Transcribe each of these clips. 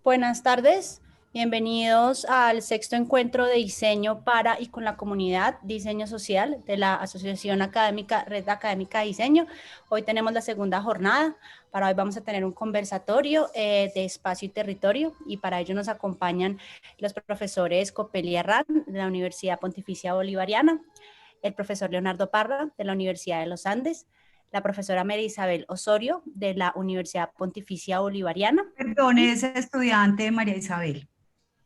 Buenas tardes, bienvenidos al sexto encuentro de diseño para y con la comunidad Diseño Social de la Asociación Académica Red Académica de Diseño. Hoy tenemos la segunda jornada. Para hoy vamos a tener un conversatorio de espacio y territorio, y para ello nos acompañan los profesores Copelia Herrán de la Universidad Pontificia Bolivariana, el profesor Leonardo Parra de la Universidad de los Andes, la profesora María Isabel Osorio de la Universidad Pontificia Bolivariana Perdón, y es estudiante de María Isabel.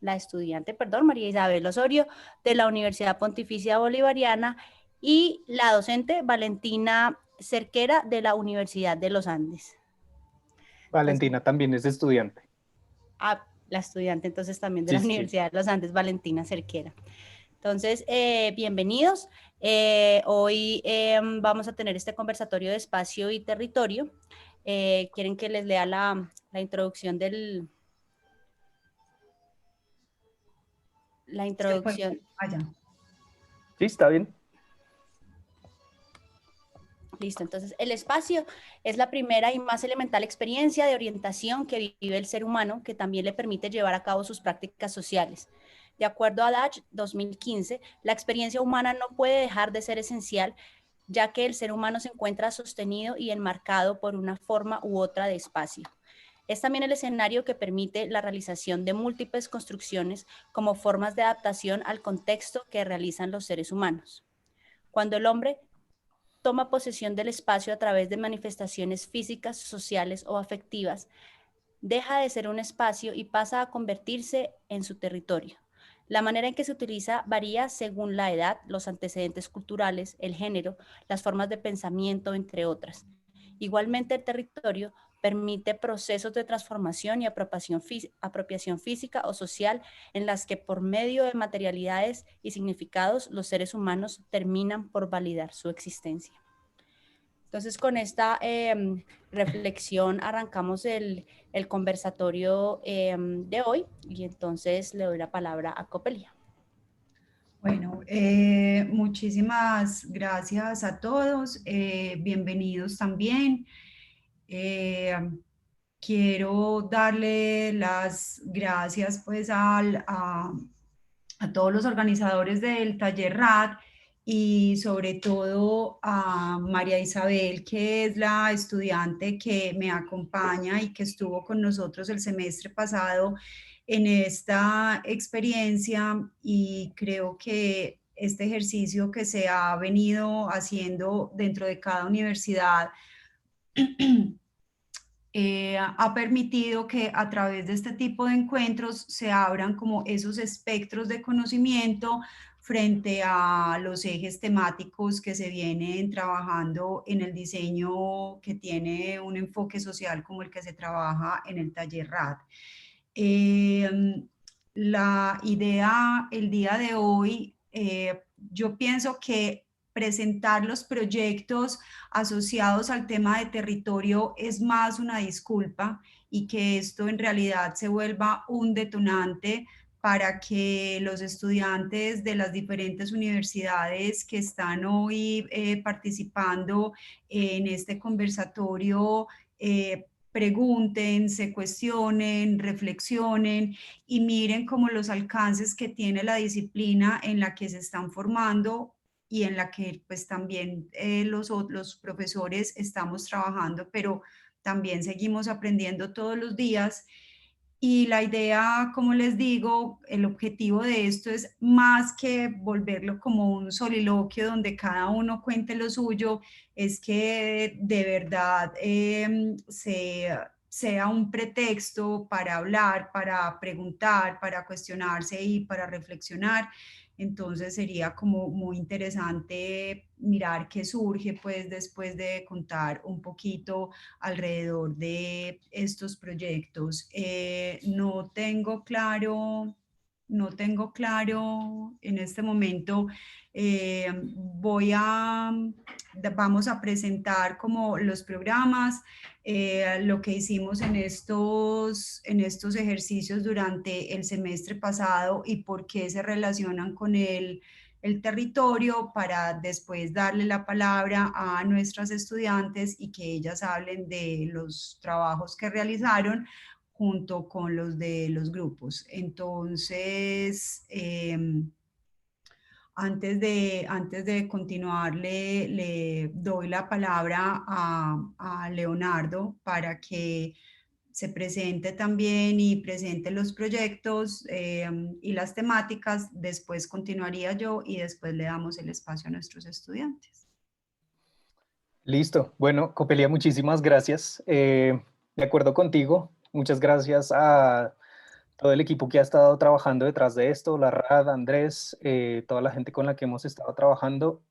la estudiante, perdón, María Isabel Osorio de la Universidad Pontificia Bolivariana, y la docente Valentina Cerquera de la Universidad de los Andes. Entonces, Valentina también es estudiante. la estudiante entonces también de Sí, la sí, sí. Universidad de los Andes, Valentina Cerquera. Entonces, bienvenidos. Hoy vamos a tener este conversatorio de espacio y territorio. ¿Quieren que les lea la introducción la Se fue introducción? allá. Sí, está bien. Listo, entonces el espacio es la primera y más elemental experiencia de orientación que vive el ser humano, que también le permite llevar a cabo sus prácticas sociales. De acuerdo a Dutch 2015, la experiencia humana no puede dejar de ser esencial, ya que el ser humano se encuentra sostenido y enmarcado por una forma u otra de espacio. Es también el escenario que permite la realización de múltiples construcciones como formas de adaptación al contexto que realizan los seres humanos. Cuando el hombre toma posesión del espacio a través de manifestaciones físicas, sociales o afectivas, deja de ser un espacio y pasa a convertirse en su territorio. La manera en que se utiliza varía según la edad, los antecedentes culturales, el género, las formas de pensamiento, entre otras. Igualmente, el territorio permite procesos de transformación y apropiación física o social en las que por medio de materialidades y significados los seres humanos terminan por validar su existencia. Entonces, con esta reflexión arrancamos el conversatorio de hoy, y entonces le doy la palabra a Copelia. Bueno, muchísimas gracias a todos. Bienvenidos también. Eh, Quiero darle las gracias pues a todos los organizadores del taller RAD y sobre todo a María Isabel, que es la estudiante que me acompaña y que estuvo con nosotros el semestre pasado en esta experiencia, y creo que este ejercicio que se ha venido haciendo dentro de cada universidad ha permitido que a través de este tipo de encuentros se abran como esos espectros de conocimiento frente a los ejes temáticos que se vienen trabajando en el diseño, que tiene un enfoque social como el que se trabaja en el taller RAD. La idea el día de hoy, yo pienso que presentar los proyectos asociados al tema de territorio es más una disculpa, y que esto en realidad se vuelva un detonante para que los estudiantes de las diferentes universidades que están hoy participando en este conversatorio pregunten, se cuestionen, reflexionen y miren como los alcances que tiene la disciplina en la que se están formando y en la que pues también los profesores estamos trabajando, pero también seguimos aprendiendo todos los días. Y la idea, como les digo, el objetivo de esto es más que volverlo como un soliloquio donde cada uno cuente lo suyo, es que de verdad sea un pretexto para hablar, para preguntar, para cuestionarse y para reflexionar. Entonces sería como muy interesante mirar qué surge pues después de contar un poquito alrededor de estos proyectos. No tengo claro en este momento. Vamos a presentar como los programas, lo que hicimos en estos ejercicios durante el semestre pasado y por qué se relacionan con el territorio, para después darle la palabra a nuestras estudiantes y que ellas hablen de los trabajos que realizaron junto con los de los grupos. Entonces, antes de continuar, le doy la palabra a Leonardo para que se presente también y presente los proyectos y las temáticas. Después continuaría yo y después le damos el espacio a nuestros estudiantes. Listo. Bueno, Copelia, muchísimas gracias. De acuerdo contigo, muchas gracias a todo el equipo que ha estado trabajando detrás de esto, la RAD, Andrés, toda la gente con la que hemos estado trabajando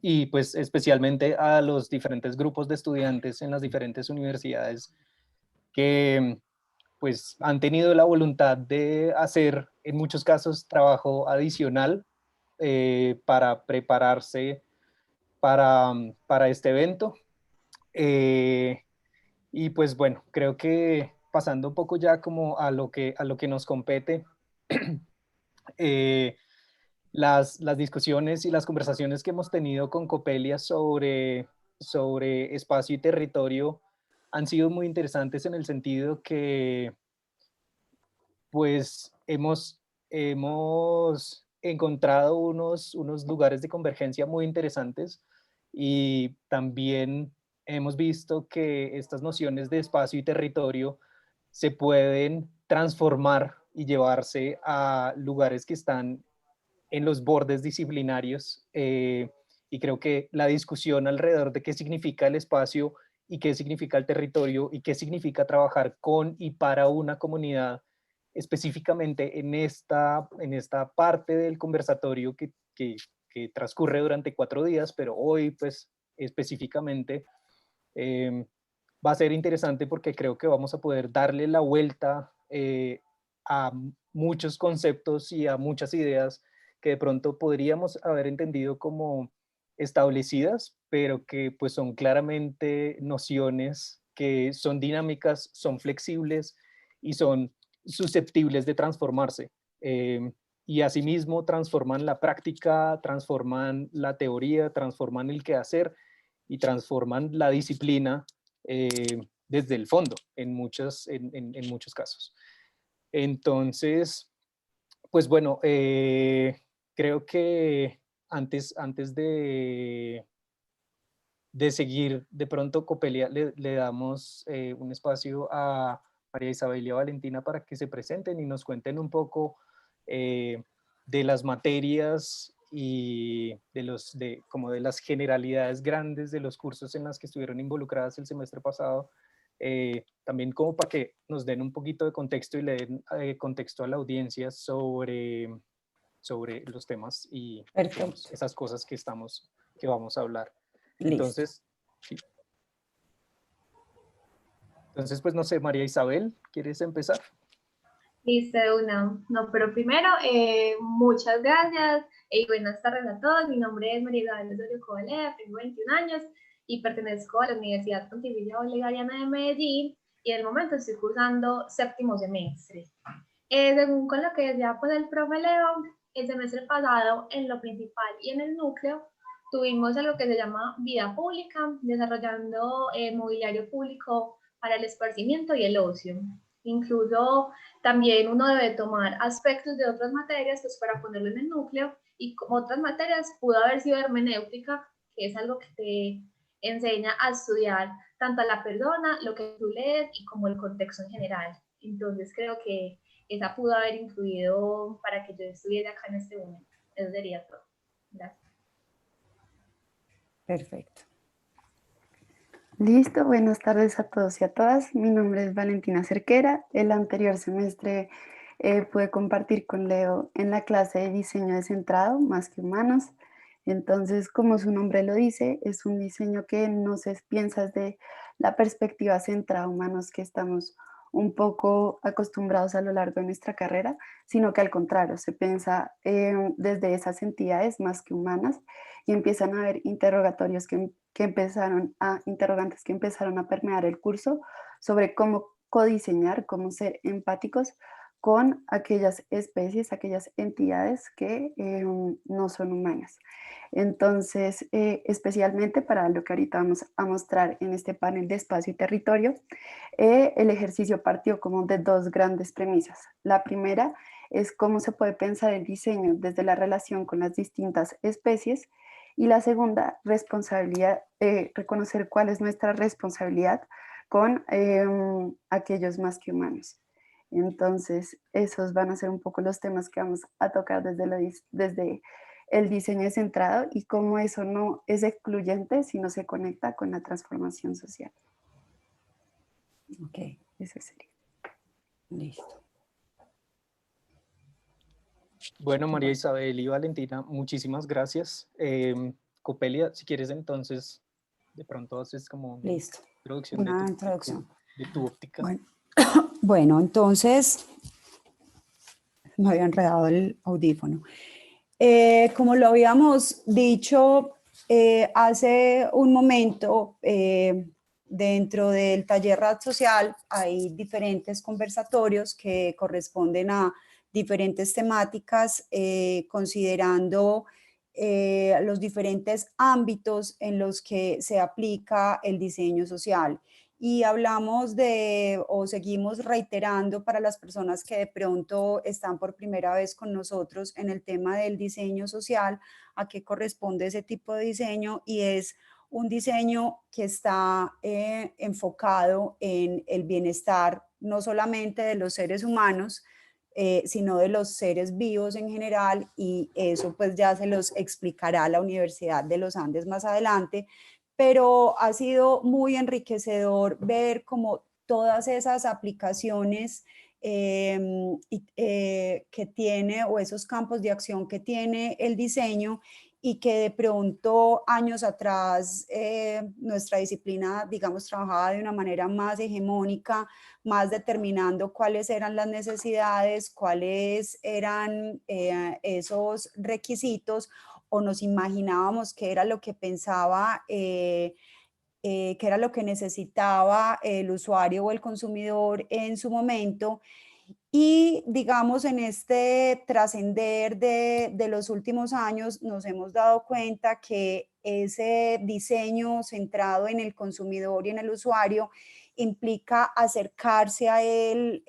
y pues especialmente a los diferentes grupos de estudiantes en las diferentes universidades que pues han tenido la voluntad de hacer en muchos casos trabajo adicional para prepararse para este evento. Y pues bueno, creo que pasando un poco ya como a lo que nos compete, las discusiones y las conversaciones que hemos tenido con Copelia sobre espacio y territorio han sido muy interesantes en el sentido que pues hemos encontrado unos lugares de convergencia muy interesantes y también hemos visto que estas nociones de espacio y territorio se pueden transformar y llevarse a lugares que están en los bordes disciplinarios y creo que la discusión alrededor de qué significa el espacio y qué significa el territorio y qué significa trabajar con y para una comunidad específicamente en esta parte del conversatorio que transcurre durante 4 días, pero hoy pues específicamente va a ser interesante porque creo que vamos a poder darle la vuelta a muchos conceptos y a muchas ideas que de pronto podríamos haber entendido como establecidas, pero que pues son claramente nociones que son dinámicas, son flexibles y son susceptibles de transformarse. Y asimismo transforman la práctica, transforman la teoría, transforman el quehacer y transforman la disciplina desde el fondo en muchos casos. Entonces, pues bueno, creo que antes de seguir, de pronto, Copelia, le damos un espacio a María Isabel y a Valentina para que se presenten y nos cuenten un poco de las materias y como de las generalidades grandes de los cursos en las que estuvieron involucradas el semestre pasado, también como para que nos den un poquito de contexto y le den contexto a la audiencia sobre los temas y digamos, esas cosas que vamos a hablar. Listo. Sí. Entonces, pues no sé, María Isabel, ¿quieres empezar? Listo, no, pero primero, muchas gracias y buenas tardes a todos. Mi nombre es María Isabel Osorio Cobaleda, tengo 21 años y pertenezco a la Universidad Pontificia Bolivariana de Medellín y en el momento estoy cursando 7º semestre. Según con lo que decía pues el profe Leo, el semestre pasado en lo principal y en el núcleo tuvimos algo que se llama vida pública, desarrollando mobiliario público para el esparcimiento y el ocio. Incluso también uno debe tomar aspectos de otras materias pues, para ponerlo en el núcleo y como otras materias pudo haber sido hermenéutica, que es algo que te enseña a estudiar tanto a la persona, lo que tú lees y como el contexto en general. Entonces creo que esa pudo haber influido para que yo estuviera acá en este momento. Eso sería todo. Gracias. Perfecto. Listo, buenas tardes a todos y a todas. Mi nombre es Valentina Cerquera. El anterior semestre pude compartir con Leo en la clase de diseño descentrado, más que humanos. Entonces, como su nombre lo dice, es un diseño que no se piensa desde la perspectiva centrada a humanos que estamos un poco acostumbrados a lo largo de nuestra carrera, sino que al contrario, se piensa desde esas entidades más que humanas y empiezan a haber interrogatorios interrogantes que empezaron a permear el curso sobre cómo codiseñar, cómo ser empáticos con aquellas especies, aquellas entidades que no son humanas. Entonces, especialmente para lo que ahorita vamos a mostrar en este panel de espacio y territorio, el ejercicio partió como de dos grandes premisas. La primera es cómo se puede pensar el diseño desde la relación con las distintas especies, y la segunda, responsabilidad, reconocer cuál es nuestra responsabilidad con aquellos más que humanos. Entonces, esos van a ser un poco los temas que vamos a tocar desde el diseño centrado y cómo eso no es excluyente, sino se conecta con la transformación social. Ok, Eso sería. listo. Bueno, María Isabel y Valentina, muchísimas gracias. Copelia, si quieres entonces, de pronto haces como una Listo. introducción, Una introducción. de tu óptica. Bueno, bueno, entonces me había enredado el audífono. Como lo habíamos dicho hace un momento, dentro del taller Red Social hay diferentes conversatorios que corresponden a diferentes temáticas, considerando los diferentes ámbitos en los que se aplica el diseño social. Y hablamos de, o seguimos reiterando para las personas que de pronto están por primera vez con nosotros en el tema del diseño social, a qué corresponde ese tipo de diseño, y es un diseño que está enfocado en el bienestar no solamente de los seres humanos, sino de los seres vivos en general, y eso pues ya se los explicará la Universidad de los Andes más adelante, pero ha sido muy enriquecedor ver como todas esas aplicaciones que tiene, o esos campos de acción que tiene el diseño, y que de pronto años atrás nuestra disciplina, digamos, trabajaba de una manera más hegemónica, más determinando cuáles eran las necesidades, cuáles eran esos requisitos, o nos imaginábamos que era lo que pensaba, que era lo que necesitaba el usuario o el consumidor en su momento. Y digamos, en este trascender de los últimos años nos hemos dado cuenta que ese diseño centrado en el consumidor y en el usuario implica acercarse a él,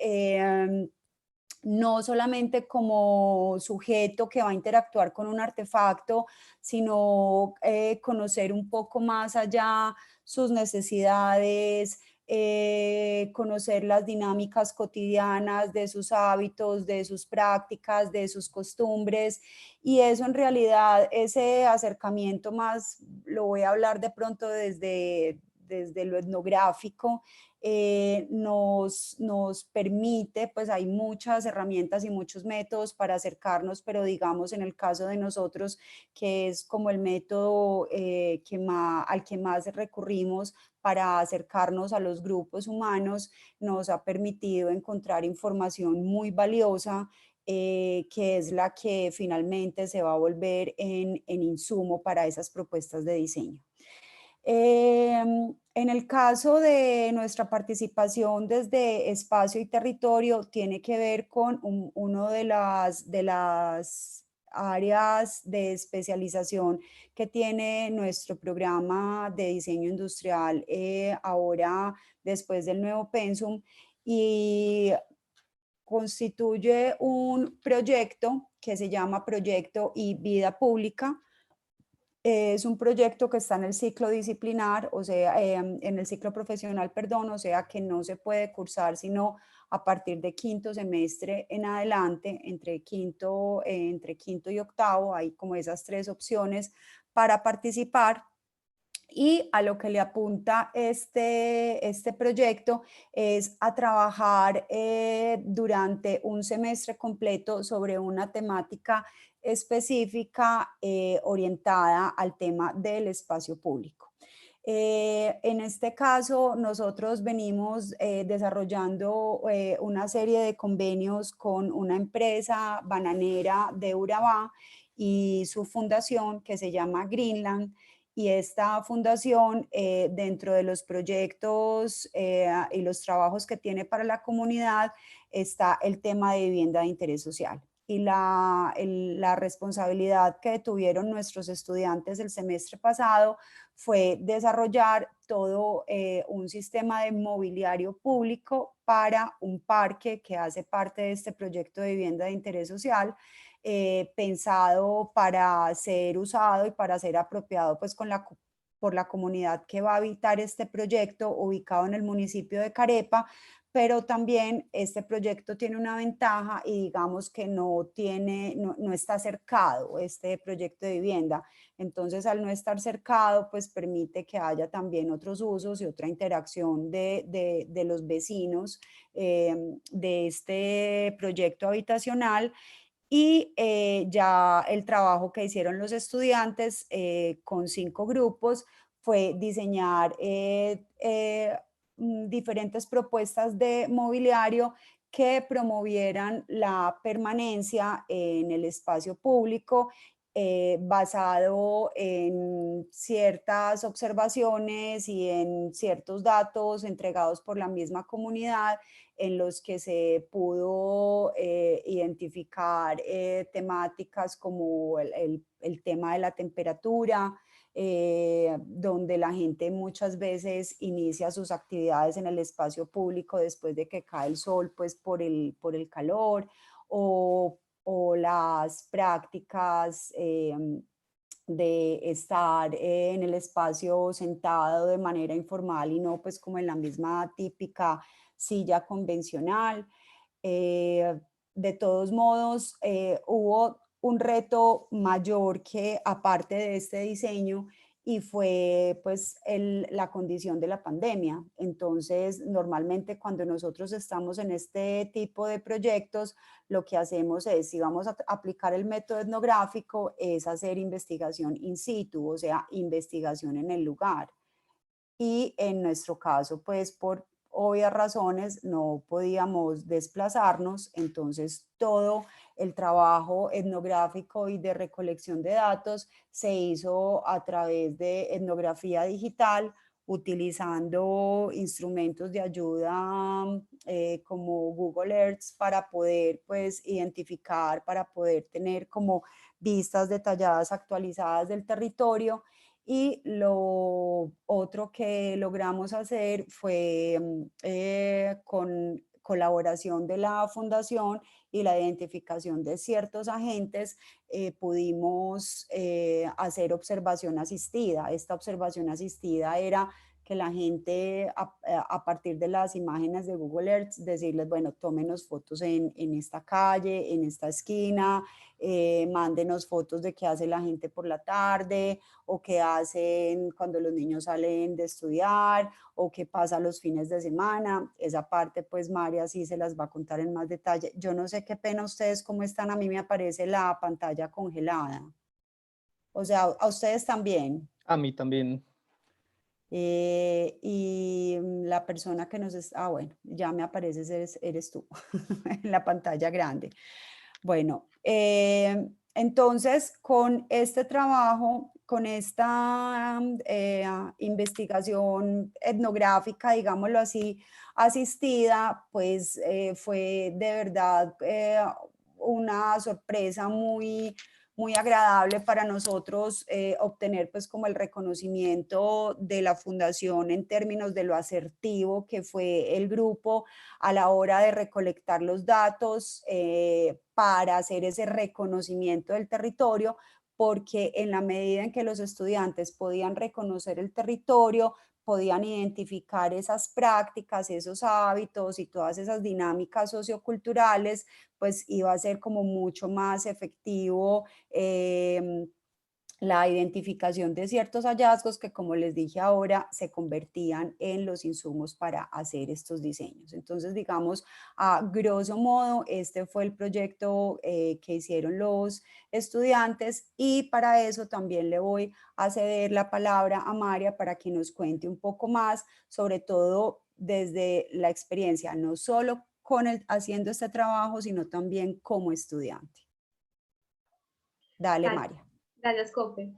no solamente como sujeto que va a interactuar con un artefacto, sino conocer un poco más allá sus necesidades, conocer las dinámicas cotidianas de sus hábitos, de sus prácticas, de sus costumbres, y eso en realidad, ese acercamiento más, lo voy a hablar de pronto desde lo etnográfico, nos permite, pues hay muchas herramientas y muchos métodos para acercarnos, pero digamos en el caso de nosotros, que es como el método al que más recurrimos para acercarnos a los grupos humanos, nos ha permitido encontrar información muy valiosa, que es la que finalmente se va a volver en insumo para esas propuestas de diseño. En el caso de nuestra participación desde espacio y territorio, tiene que ver con uno de las áreas de especialización que tiene nuestro programa de diseño industrial ahora después del nuevo pensum, y constituye un proyecto que se llama Proyecto y Vida Pública. Es un proyecto que está en el ciclo disciplinar, o sea, en el ciclo profesional, perdón, o sea que no se puede cursar sino a partir de quinto semestre en adelante, entre quinto y octavo, hay como esas tres opciones para participar. Y a lo que le apunta este proyecto es a trabajar durante un semestre completo sobre una temática específica orientada al tema del espacio público. En este caso, nosotros venimos desarrollando una serie de convenios con una empresa bananera de Urabá y su fundación que se llama Greenland, y esta fundación, dentro de los proyectos y los trabajos que tiene para la comunidad, está el tema de vivienda de interés social. Y la responsabilidad que tuvieron nuestros estudiantes el semestre pasado fue desarrollar todo un sistema de mobiliario público para un parque que hace parte de este proyecto de vivienda de interés social, pensado para ser usado y para ser apropiado pues por la comunidad que va a habitar este proyecto ubicado en el municipio de Carepa, pero también este proyecto tiene una ventaja y digamos que no está cercado este proyecto de vivienda. Entonces, al no estar cercado, pues permite que haya también otros usos y otra interacción de los vecinos de este proyecto habitacional. Y ya el trabajo que hicieron los estudiantes con 5 grupos fue diseñar diferentes propuestas de mobiliario que promovieran la permanencia en el espacio público, basado en ciertas observaciones y en ciertos datos entregados por la misma comunidad, en los que se pudo identificar temáticas como el tema de la temperatura, donde la gente muchas veces inicia sus actividades en el espacio público después de que cae el sol, pues por el calor, o las prácticas de estar en el espacio sentado de manera informal y no pues como en la misma típica silla convencional. De todos modos, hubo un reto mayor que aparte de este diseño, y fue pues la condición de la pandemia. Entonces, normalmente cuando nosotros estamos en este tipo de proyectos, lo que hacemos es, si vamos a aplicar el método etnográfico, es hacer investigación in situ, o sea, investigación en el lugar. Y en nuestro caso, pues por obvias razones, no podíamos desplazarnos, entonces todo el trabajo etnográfico y de recolección de datos se hizo a través de etnografía digital, utilizando instrumentos de ayuda como Google Earth para poder pues identificar, para poder tener como vistas detalladas actualizadas del territorio. Y lo otro que logramos hacer fue con colaboración de la fundación y la identificación de ciertos agentes, pudimos hacer observación asistida. Esta observación asistida era que la gente a partir de las imágenes de Google Earth decirles, bueno, tómenos fotos en esta calle, en esta esquina, mándenos fotos de qué hace la gente por la tarde, o qué hacen cuando los niños salen de estudiar, o qué pasa los fines de semana. Esa parte pues María sí se las va a contar en más detalle. Yo no sé qué pena ustedes cómo están, a mí me aparece la pantalla congelada. O sea, a ustedes también. A mí también. Y la persona que nos está, bueno, ya me apareces, eres tú en la pantalla grande. Bueno, entonces con este trabajo, con esta investigación etnográfica, digámoslo así, asistida, pues fue de verdad una sorpresa muy agradable para nosotros obtener pues como el reconocimiento de la fundación en términos de lo asertivo que fue el grupo a la hora de recolectar los datos para hacer ese reconocimiento del territorio, porque en la medida en que los estudiantes podían reconocer el territorio, podían identificar esas prácticas, esos hábitos y todas esas dinámicas socioculturales, pues iba a ser como mucho más efectivo la identificación de ciertos hallazgos que, como les dije ahora, se convertían en los insumos para hacer estos diseños. Entonces, digamos, a grosso modo, este fue el proyecto que hicieron los estudiantes, y para eso también le voy a ceder la palabra a María para que nos cuente un poco más, sobre todo desde la experiencia, no solo haciendo este trabajo, sino también como estudiante. Dale, María. Gracias, Cope.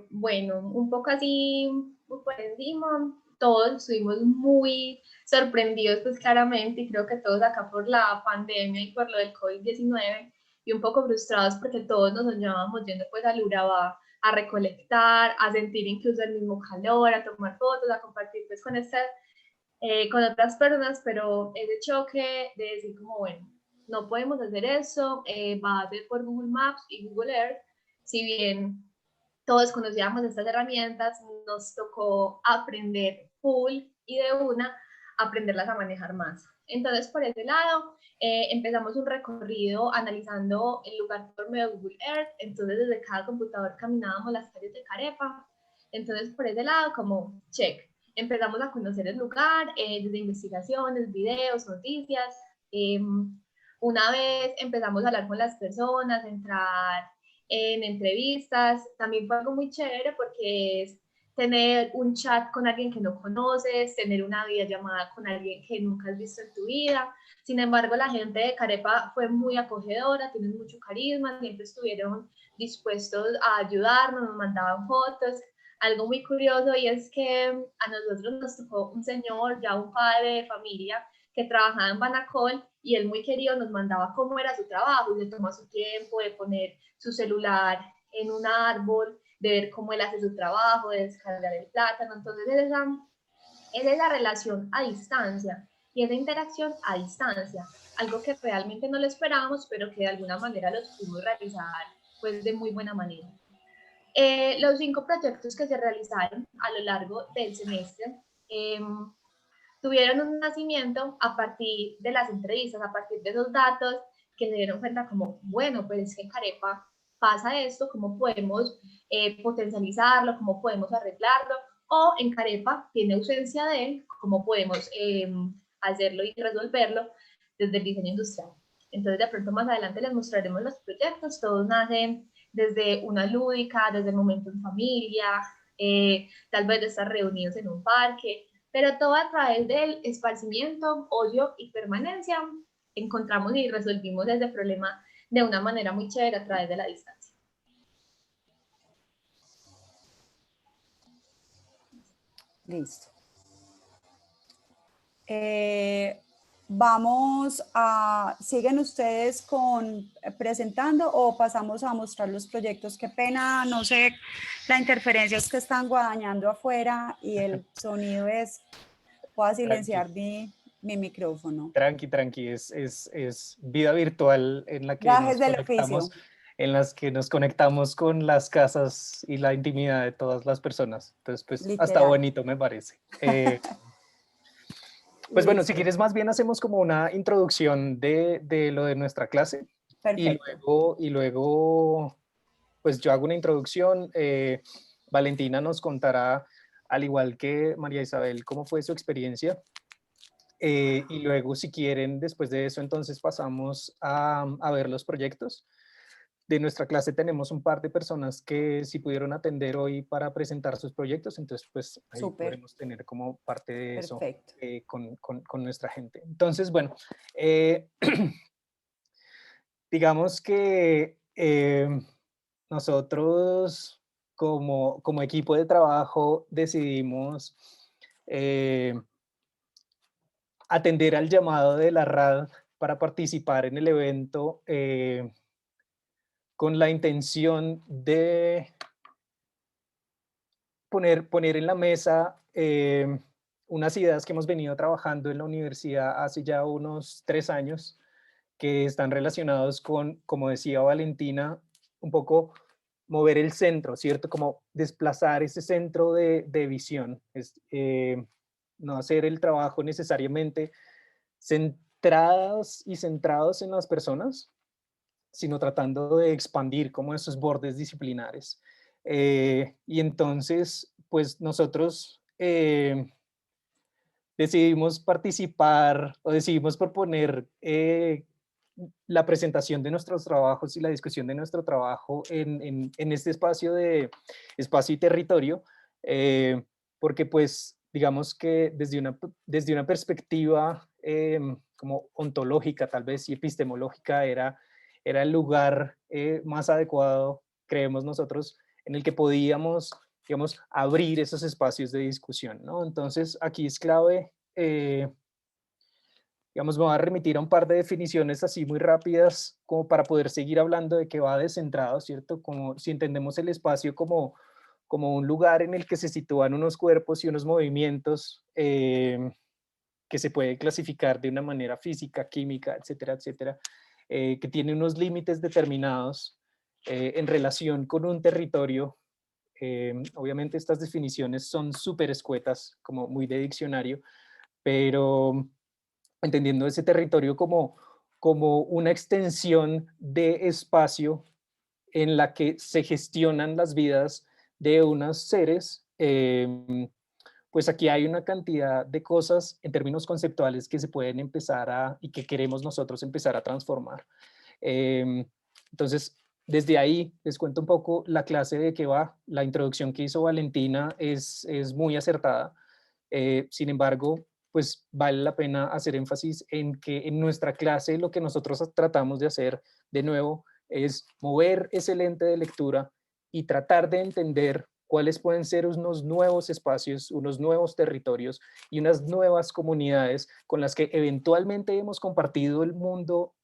Bueno, un poco así por encima, todos estuvimos muy sorprendidos, pues claramente, y creo que todos acá por la pandemia y por lo del COVID-19, y un poco frustrados porque todos nos soñábamos yendo pues al Urabá a recolectar, a sentir incluso el mismo calor, a tomar fotos, a compartir pues con otras personas, pero ese choque de decir como, bueno, no podemos hacer eso, va a ser por Google Maps y Google Earth, si bien todos conocíamos estas herramientas, nos tocó aprender full y de una aprenderlas a manejar más. Entonces, por ese lado, empezamos un recorrido analizando el lugar por medio de Google Earth. Entonces, desde cada computador caminábamos las calles de Carepa. Entonces, por ese lado, como check. Empezamos a conocer el lugar, desde investigaciones, videos, noticias. Una vez empezamos a hablar con las personas, entrar en entrevistas. También fue algo muy chévere porque es tener un chat con alguien que no conoces, tener una videollamada con alguien que nunca has visto en tu vida. Sin embargo, la gente de Carepa fue muy acogedora, tienen mucho carisma, siempre estuvieron dispuestos a ayudarnos, nos mandaban fotos. Algo muy curioso y es que a nosotros nos tocó un señor, ya un padre de familia, que trabajaba en Banacol y él muy querido nos mandaba cómo era su trabajo y se tomó su tiempo de poner su celular en un árbol, de ver cómo él hace su trabajo, de descargar el plátano. Entonces es esa relación a distancia y esa interacción a distancia, algo que realmente no lo esperábamos, pero que de alguna manera lo pudimos realizar pues de muy buena manera. Los 5 proyectos que se realizaron a lo largo del semestre tuvieron un nacimiento a partir de las entrevistas, a partir de esos datos que se dieron cuenta como, bueno, pues es que en Carepa pasa esto, cómo podemos potencializarlo, cómo podemos arreglarlo, o en Carepa tiene ausencia de él, cómo podemos hacerlo y resolverlo desde el diseño industrial. Entonces de pronto más adelante les mostraremos los proyectos, todos nacen desde una lúdica, desde el momento en familia, tal vez de estar reunidos en un parque, pero todo a través del esparcimiento, ocio y permanencia encontramos y resolvimos ese problema de una manera muy chévere a través de la distancia. Listo. Vamos a, ¿siguen ustedes presentando o pasamos a mostrar los proyectos? Qué pena, no sé, la interferencia es que están guadañando afuera y el sonido es, puedo silenciar mi micrófono. Tranqui, es vida virtual en la que Gajes nos del conectamos, oficio. en las que nos conectamos con las casas y la intimidad de todas las personas. Entonces, pues, hasta Literal. bonito me parece. Pues bueno, si Listo. quieres, más bien hacemos como una introducción de lo de nuestra clase. Perfecto. Y luego, pues yo hago una introducción. Valentina nos contará, al igual que María Isabel, cómo fue su experiencia. Y luego, si quieren, después de eso, entonces pasamos a ver los proyectos. De nuestra clase tenemos un par de personas que sí pudieron atender hoy para presentar sus proyectos, entonces pues ahí Súper. podremos tener como parte de eso Perfecto. con nuestra gente. Entonces, bueno, digamos que nosotros como equipo de trabajo decidimos atender al llamado de la RAD para participar en el evento con la intención de poner en la mesa unas ideas que hemos venido trabajando en la universidad hace ya unos 3 años, que están relacionados con, como decía Valentina, un poco mover el centro, ¿cierto? Como desplazar ese centro de visión, no hacer el trabajo necesariamente centrados y centrados en las personas, sino tratando de expandir como esos bordes disciplinares. Y entonces, pues nosotros decidimos participar o decidimos proponer la presentación de nuestros trabajos y la discusión de nuestro trabajo en este espacio de espacio y territorio, porque pues digamos que desde una perspectiva como ontológica tal vez y epistemológica era el lugar más adecuado, creemos nosotros, en el que podíamos, digamos, abrir esos espacios de discusión, ¿no? Entonces, aquí es clave, digamos, me voy a remitir a un par de definiciones así muy rápidas, como para poder seguir hablando de qué va descentrado, ¿cierto? Como si entendemos el espacio como un lugar en el que se sitúan unos cuerpos y unos movimientos que se puede clasificar de una manera física, química, etcétera, etcétera, que tiene unos límites determinados en relación con un territorio. Obviamente estas definiciones son súper escuetas, como muy de diccionario, pero entendiendo ese territorio como una extensión de espacio en la que se gestionan las vidas de unos seres, pues aquí hay una cantidad de cosas en términos conceptuales que se pueden empezar y que queremos nosotros empezar a transformar. Entonces, desde ahí les cuento un poco la clase de qué va. La introducción que hizo Valentina es muy acertada. Sin embargo, pues vale la pena hacer énfasis en que en nuestra clase lo que nosotros tratamos de hacer de nuevo es mover ese lente de lectura y tratar de entender cuáles pueden ser unos nuevos espacios, unos nuevos territorios y unas nuevas comunidades con las que eventualmente hemos compartido el mundo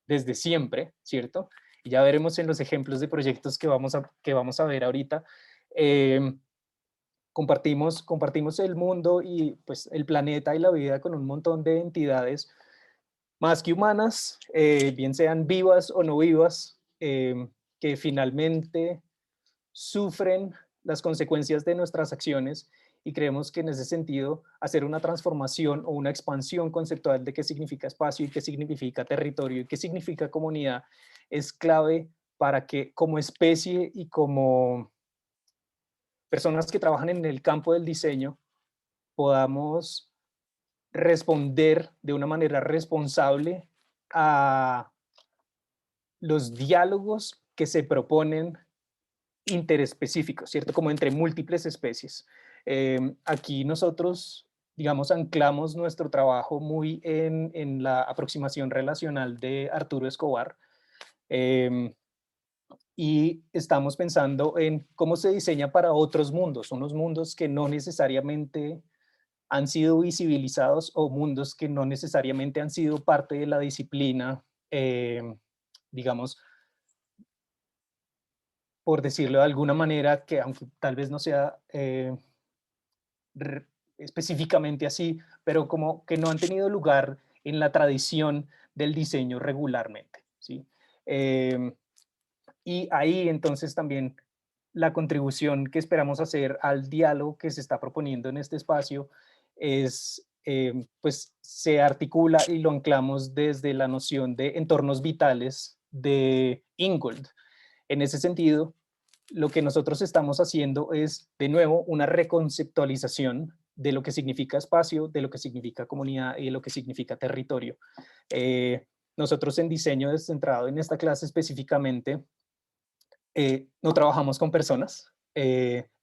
desde siempre, ¿cierto? Y ya veremos en los ejemplos de proyectos que vamos a ver ahorita. Compartimos el mundo y pues el planeta y la vida con un montón de entidades más que humanas, bien sean vivas o no vivas, que finalmente sufren las consecuencias de nuestras acciones, y creemos que en ese sentido hacer una transformación o una expansión conceptual de qué significa espacio y qué significa territorio y qué significa comunidad es clave para que como especie y como personas que trabajan en el campo del diseño podamos responder de una manera responsable a los diálogos que se proponen interespecíficos, ¿cierto? Como entre múltiples especies. Aquí nosotros, digamos, anclamos nuestro trabajo muy en la aproximación relacional de Arturo Escobar, y estamos pensando en cómo se diseña para otros mundos, unos mundos que no necesariamente han sido visibilizados o mundos que no necesariamente han sido parte de la disciplina, digamos, por decirlo de alguna manera, que aunque tal vez no sea específicamente así, pero como que no han tenido lugar en la tradición del diseño regularmente, ¿sí? Y ahí entonces también la contribución que esperamos hacer al diálogo que se está proponiendo en este espacio es, pues se articula y lo anclamos desde la noción de entornos vitales de Ingold. En ese sentido, lo que nosotros estamos haciendo es, de nuevo, una reconceptualización de lo que significa espacio, de lo que significa comunidad y de lo que significa territorio. Nosotros en diseño descentrado, en esta clase específicamente, no trabajamos con personas,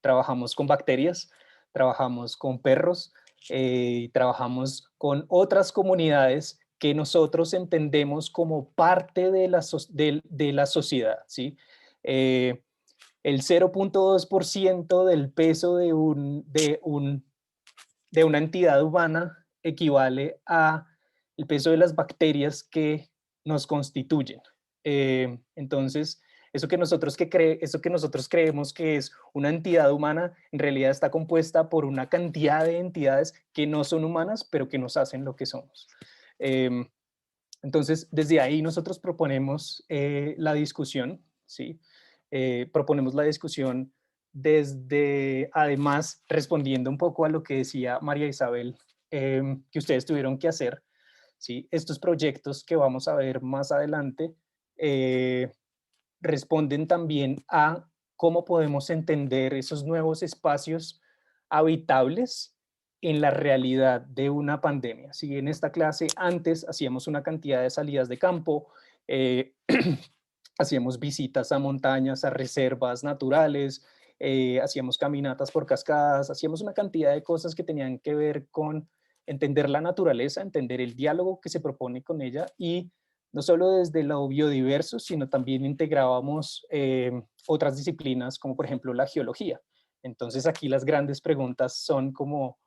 trabajamos con bacterias, trabajamos con perros, trabajamos con otras comunidades que nosotros entendemos como parte de la sociedad, ¿sí? El 0.2% del peso de una entidad humana equivale a el peso de las bacterias que nos constituyen. Entonces, eso que nosotros creemos que es una entidad humana, en realidad está compuesta por una cantidad de entidades que no son humanas, pero que nos hacen lo que somos. Entonces, desde ahí nosotros proponemos la discusión, ¿sí? Proponemos la discusión desde, además, respondiendo un poco a lo que decía María Isabel, que ustedes tuvieron que hacer, ¿sí? Estos proyectos que vamos a ver más adelante responden también a cómo podemos entender esos nuevos espacios habitables en la realidad de una pandemia. Si en esta clase antes hacíamos una cantidad de salidas de campo, hacíamos visitas a montañas, a reservas naturales, hacíamos caminatas por cascadas, hacíamos una cantidad de cosas que tenían que ver con entender la naturaleza, entender el diálogo que se propone con ella y no solo desde lo biodiverso, sino también integrábamos otras disciplinas como por ejemplo la geología. Entonces aquí las grandes preguntas son como,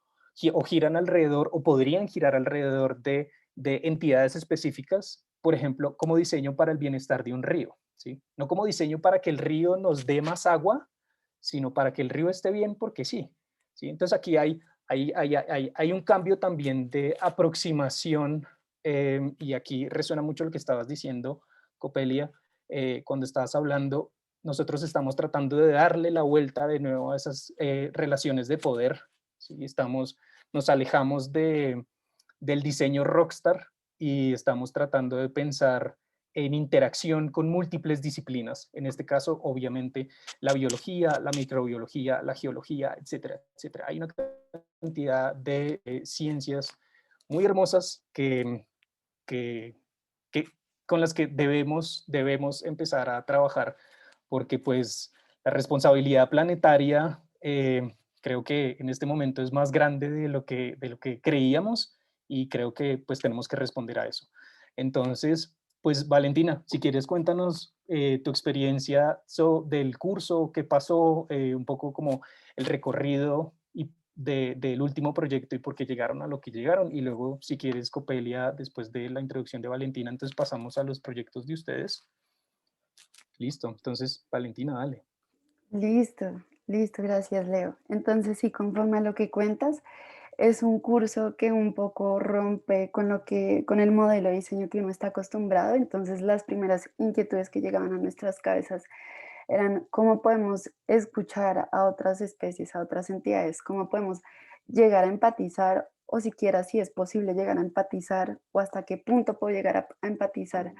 o giran alrededor, o podrían girar alrededor de entidades específicas, por ejemplo, como diseño para el bienestar de un río, ¿sí? No como diseño para que el río nos dé más agua, sino para que el río esté bien porque sí, ¿sí? Entonces aquí hay un cambio también de aproximación, y aquí resuena mucho lo que estabas diciendo, Copelia, cuando estabas hablando. Nosotros estamos tratando de darle la vuelta de nuevo a esas relaciones de poder, ¿sí? Nos alejamos del diseño rockstar y estamos tratando de pensar en interacción con múltiples disciplinas. En este caso, obviamente, la biología, la microbiología, la geología, etcétera, etcétera. Hay una cantidad de ciencias muy hermosas que, que, con las que debemos empezar a trabajar, porque pues la responsabilidad planetaria creo que en este momento es más grande de lo que creíamos, y creo que pues tenemos que responder a eso. Entonces, pues Valentina, si quieres cuéntanos tu experiencia del curso, qué pasó, un poco como el recorrido del último proyecto y por qué llegaron a lo que llegaron. Y luego, si quieres, Copelia, después de la introducción de Valentina, entonces pasamos a los proyectos de ustedes. Listo, entonces Valentina, dale. Listo, listo, gracias Leo. Entonces sí, conforme a lo que cuentas, es un curso que un poco rompe con con el modelo de diseño que uno está acostumbrado. Entonces las primeras inquietudes que llegaban a nuestras cabezas eran cómo podemos escuchar a otras especies, a otras entidades, cómo podemos llegar a empatizar, o siquiera si es posible llegar a empatizar, o hasta qué punto puedo llegar a empatizar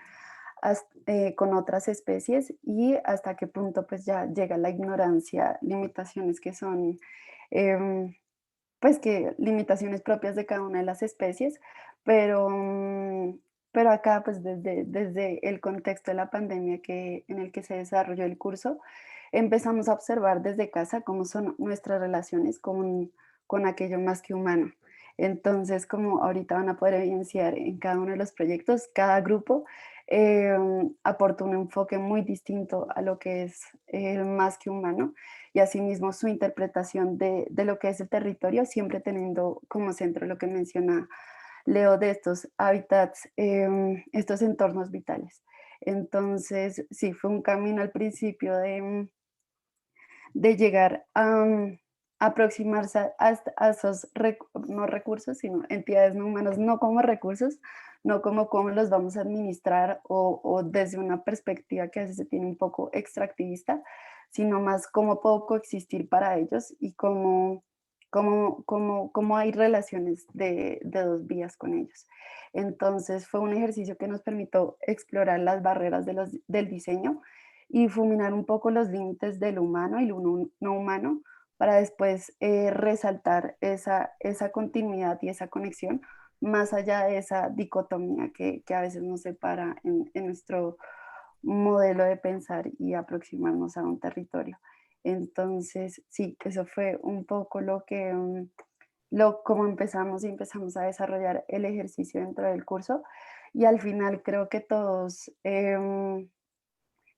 con otras especies, y hasta qué punto pues ya llega la ignorancia, limitaciones que son pues que limitaciones propias de cada una de las especies, pero, pero acá pues desde el contexto de la pandemia en el que se desarrolló el curso, empezamos a observar desde casa cómo son nuestras relaciones con aquello más que humano. Entonces, como ahorita van a poder evidenciar en cada uno de los proyectos, cada grupo aporta un enfoque muy distinto a lo que es el más que humano, y asimismo su interpretación de lo que es el territorio, siempre teniendo como centro lo que menciona Leo de estos hábitats, estos entornos vitales. Entonces, sí, fue un camino al principio de llegar a aproximarse a esos no recursos, sino entidades no humanas, no como recursos, no como cómo los vamos a administrar, o desde una perspectiva que a veces se tiene un poco extractivista, sino más cómo puedo coexistir para ellos, y cómo hay relaciones de dos vías con ellos. Entonces fue un ejercicio que nos permitió explorar las barreras del diseño y fuminar un poco los límites del humano y lo no humano, para después resaltar esa continuidad y esa conexión, más allá de esa dicotomía que a veces nos separa en nuestro modelo de pensar y aproximarnos a un territorio. Entonces, sí, eso fue un poco como empezamos a desarrollar el ejercicio dentro del curso, y al final creo que todos,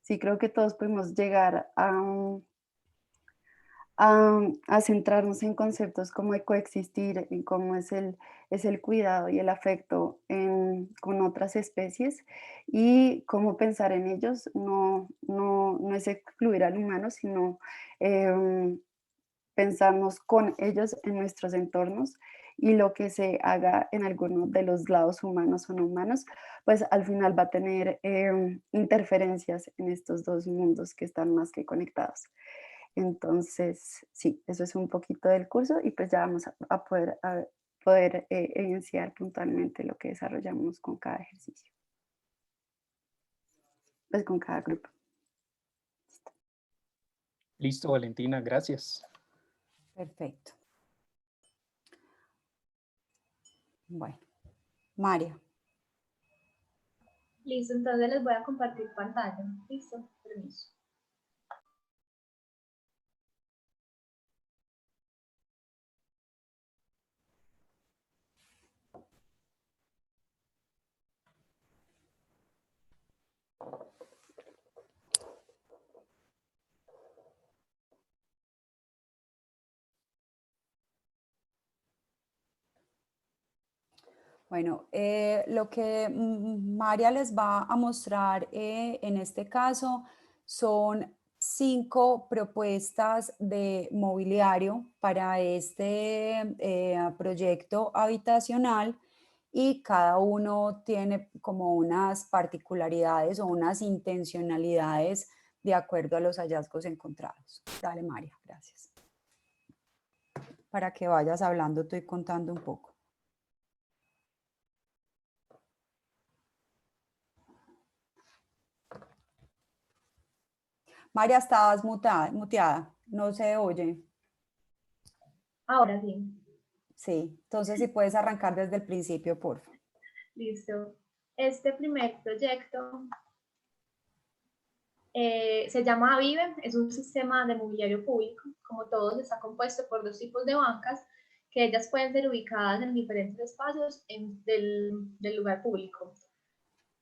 sí, creo que todos pudimos llegar a centrarnos en conceptos como de coexistir, en cómo es el cuidado y el afecto con otras especies, y cómo pensar en ellos no es excluir al humano, sino pensarnos con ellos en nuestros entornos, y lo que se haga en alguno de los lados humanos o no humanos, pues al final va a tener interferencias en estos dos mundos que están más que conectados. Entonces, sí, eso es un poquito del curso, y pues ya vamos a poder evidenciar puntualmente lo que desarrollamos con cada ejercicio, pues con cada grupo. Listo, Valentina, gracias. Perfecto. Bueno, María. Listo, entonces les voy a compartir pantalla. Listo, permiso. Bueno, lo que María les va a mostrar en este caso son 5 propuestas de mobiliario para este proyecto habitacional y cada uno tiene como unas particularidades o unas intencionalidades de acuerdo a los hallazgos encontrados. Dale, María, gracias. Para que vayas hablando, estoy contando un poco. María, estabas muteada, no se oye. Ahora sí. Sí, entonces si puedes arrancar desde el principio, por favor. Listo. Este primer proyecto se llama Avive, es un sistema de mobiliario público. Como todos, está compuesto por 2 tipos de bancas, que ellas pueden ser ubicadas en diferentes espacios del lugar público.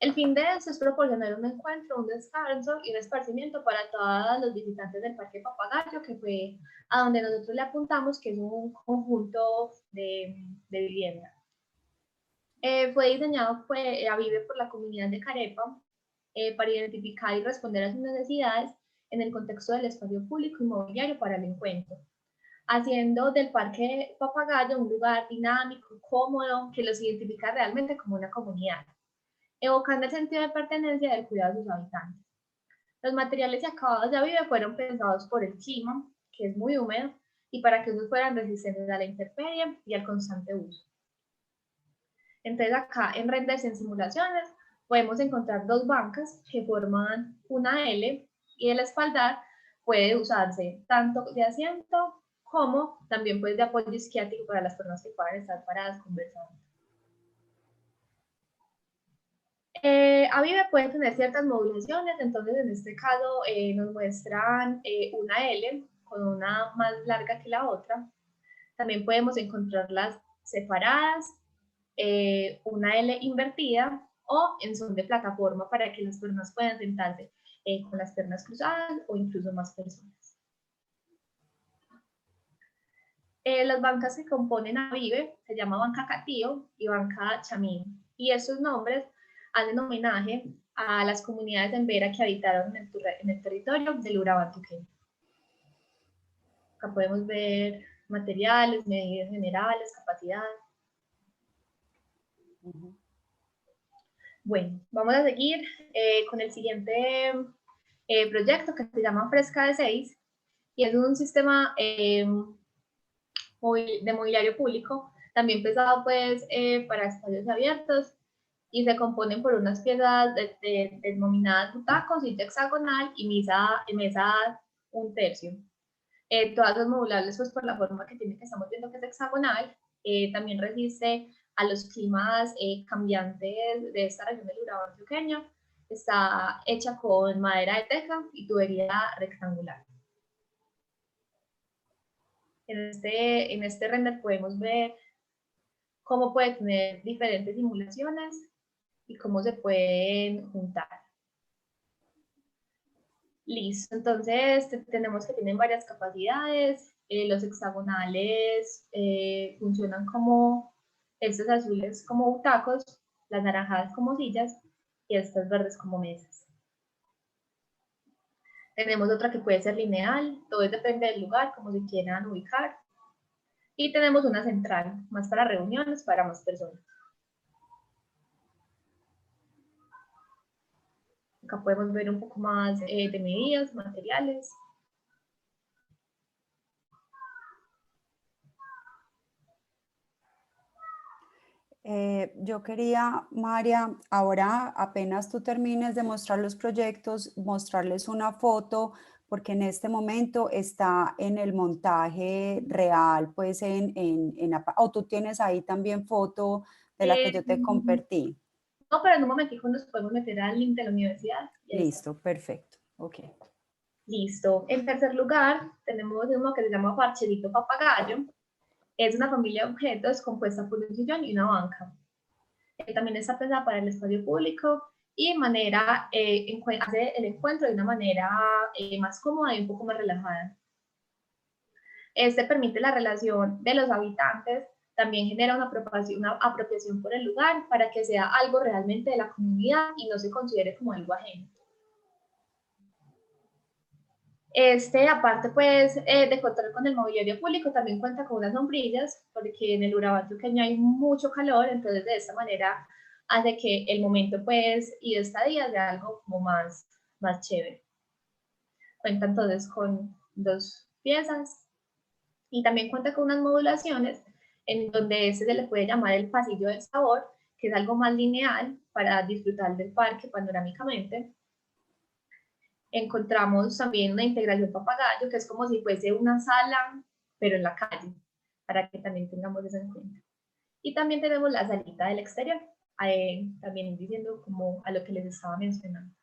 El fin de esto es proporcionar un encuentro, un descanso y un esparcimiento para todos los visitantes del Parque Papagayo, que fue a donde nosotros le apuntamos, que es un conjunto de vivienda. Fue diseñado Avive por la comunidad de Carepa para identificar y responder a sus necesidades en el contexto del espacio público inmobiliario para el encuentro, haciendo del Parque Papagayo un lugar dinámico, cómodo, que los identifica realmente como una comunidad, evocando el sentido de pertenencia y del cuidado de sus habitantes. Los materiales y acabados de Avive fueron pensados por el clima, que es muy húmedo, y para que esos fueran resistentes a la intemperie y al constante uso. Entonces acá en renders en simulaciones podemos encontrar 2 bancas que forman una L, y el espaldar puede usarse tanto de asiento como también pues de apoyo isquiático para las personas que puedan estar paradas conversando. Avive puede tener ciertas modulaciones, entonces en este caso nos muestran una L con una más larga que la otra. También podemos encontrarlas separadas, una L invertida o en son de plataforma para que las personas puedan sentarse con las piernas cruzadas o incluso más personas. Las bancas que componen Avive se llama Banca Catío y Banca Chamín, y estos nombres hacen homenaje a las comunidades en Vera que habitaron en el territorio del Urabá antioqueño. Acá podemos ver materiales, medidas generales, capacidad. Bueno, vamos a seguir con el siguiente proyecto, que se llama Fresca de 6, y es un sistema de mobiliario público, también pensado pues para espacios abiertos, y se componen por unas piezas denominadas butacos, silla hexagonal y mesa 1/3. Todas son modulables pues por la forma que tiene, que estamos viendo que es hexagonal. También resiste a los climas cambiantes de esta región del Urabá antioqueño. Está hecha con madera de teja y tubería rectangular. En este render podemos ver cómo puede tener diferentes simulaciones y cómo se pueden juntar. Listo, entonces tenemos que tienen varias capacidades. Los hexagonales funcionan como estos azules como butacos, las naranjadas como sillas y estas verdes como mesas. Tenemos otra que puede ser lineal, todo depende del lugar, como se quieran ubicar. Y tenemos una central, más para reuniones, para más personas. Acá podemos ver un poco más de medidas, materiales. Yo quería, María, ahora apenas tú termines de mostrar los proyectos, mostrarles una foto, porque en este momento está en el montaje real, pues o tú tienes ahí también foto de la que yo te compartí. No, pero en un momentico nos podemos meter al link de la universidad. Listo, perfecto, ok. Listo. En tercer lugar, tenemos uno que se llama Parcherito Papagayo. Es una familia de objetos compuesta por un sillón y una banca. También está pensada para el espacio público y hace el encuentro de una manera más cómoda y un poco más relajada. Este permite la relación de los habitantes también genera una apropiación por el lugar para que sea algo realmente de la comunidad y no se considere como algo ajeno. Aparte pues de contar con el mobiliario público, también cuenta con unas sombrillas, porque en el Urabá antioqueño hay mucho calor, entonces de esta manera hace que el momento pues y de estadía sea algo como más chévere. Cuenta entonces con 2 piezas y también cuenta con unas modulaciones en donde se le puede llamar el pasillo del sabor, que es algo más lineal para disfrutar del parque panorámicamente. Encontramos también una integración papagayo, que es como si fuese una sala, pero en la calle, para que también tengamos eso en cuenta. Y también tenemos la salita del exterior, también diciendo como a lo que les estaba mencionando.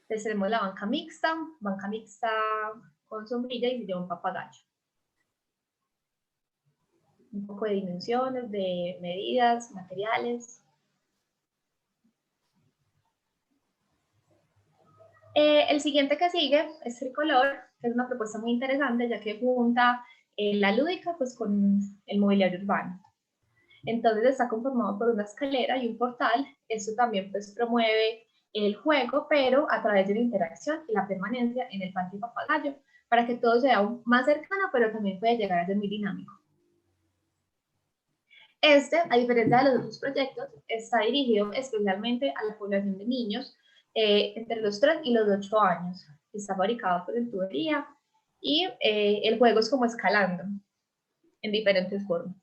Entonces tenemos la banca mixta con sombrilla y sillón papagayo. Un poco de dimensiones, de medidas, materiales. El siguiente que sigue es Tricolor, que es una propuesta muy interesante ya que junta la lúdica pues, con el mobiliario urbano. Entonces está conformado por una escalera y un portal. Esto también pues, promueve el juego, pero a través de la interacción y la permanencia en el patio papagayo, para que todo sea aún más cercano, pero también puede llegar a ser muy dinámico. A diferencia de los otros proyectos, está dirigido especialmente a la población de niños entre los 3 y los 8 años. Está fabricado por en tubería y el juego es como escalando en diferentes formas.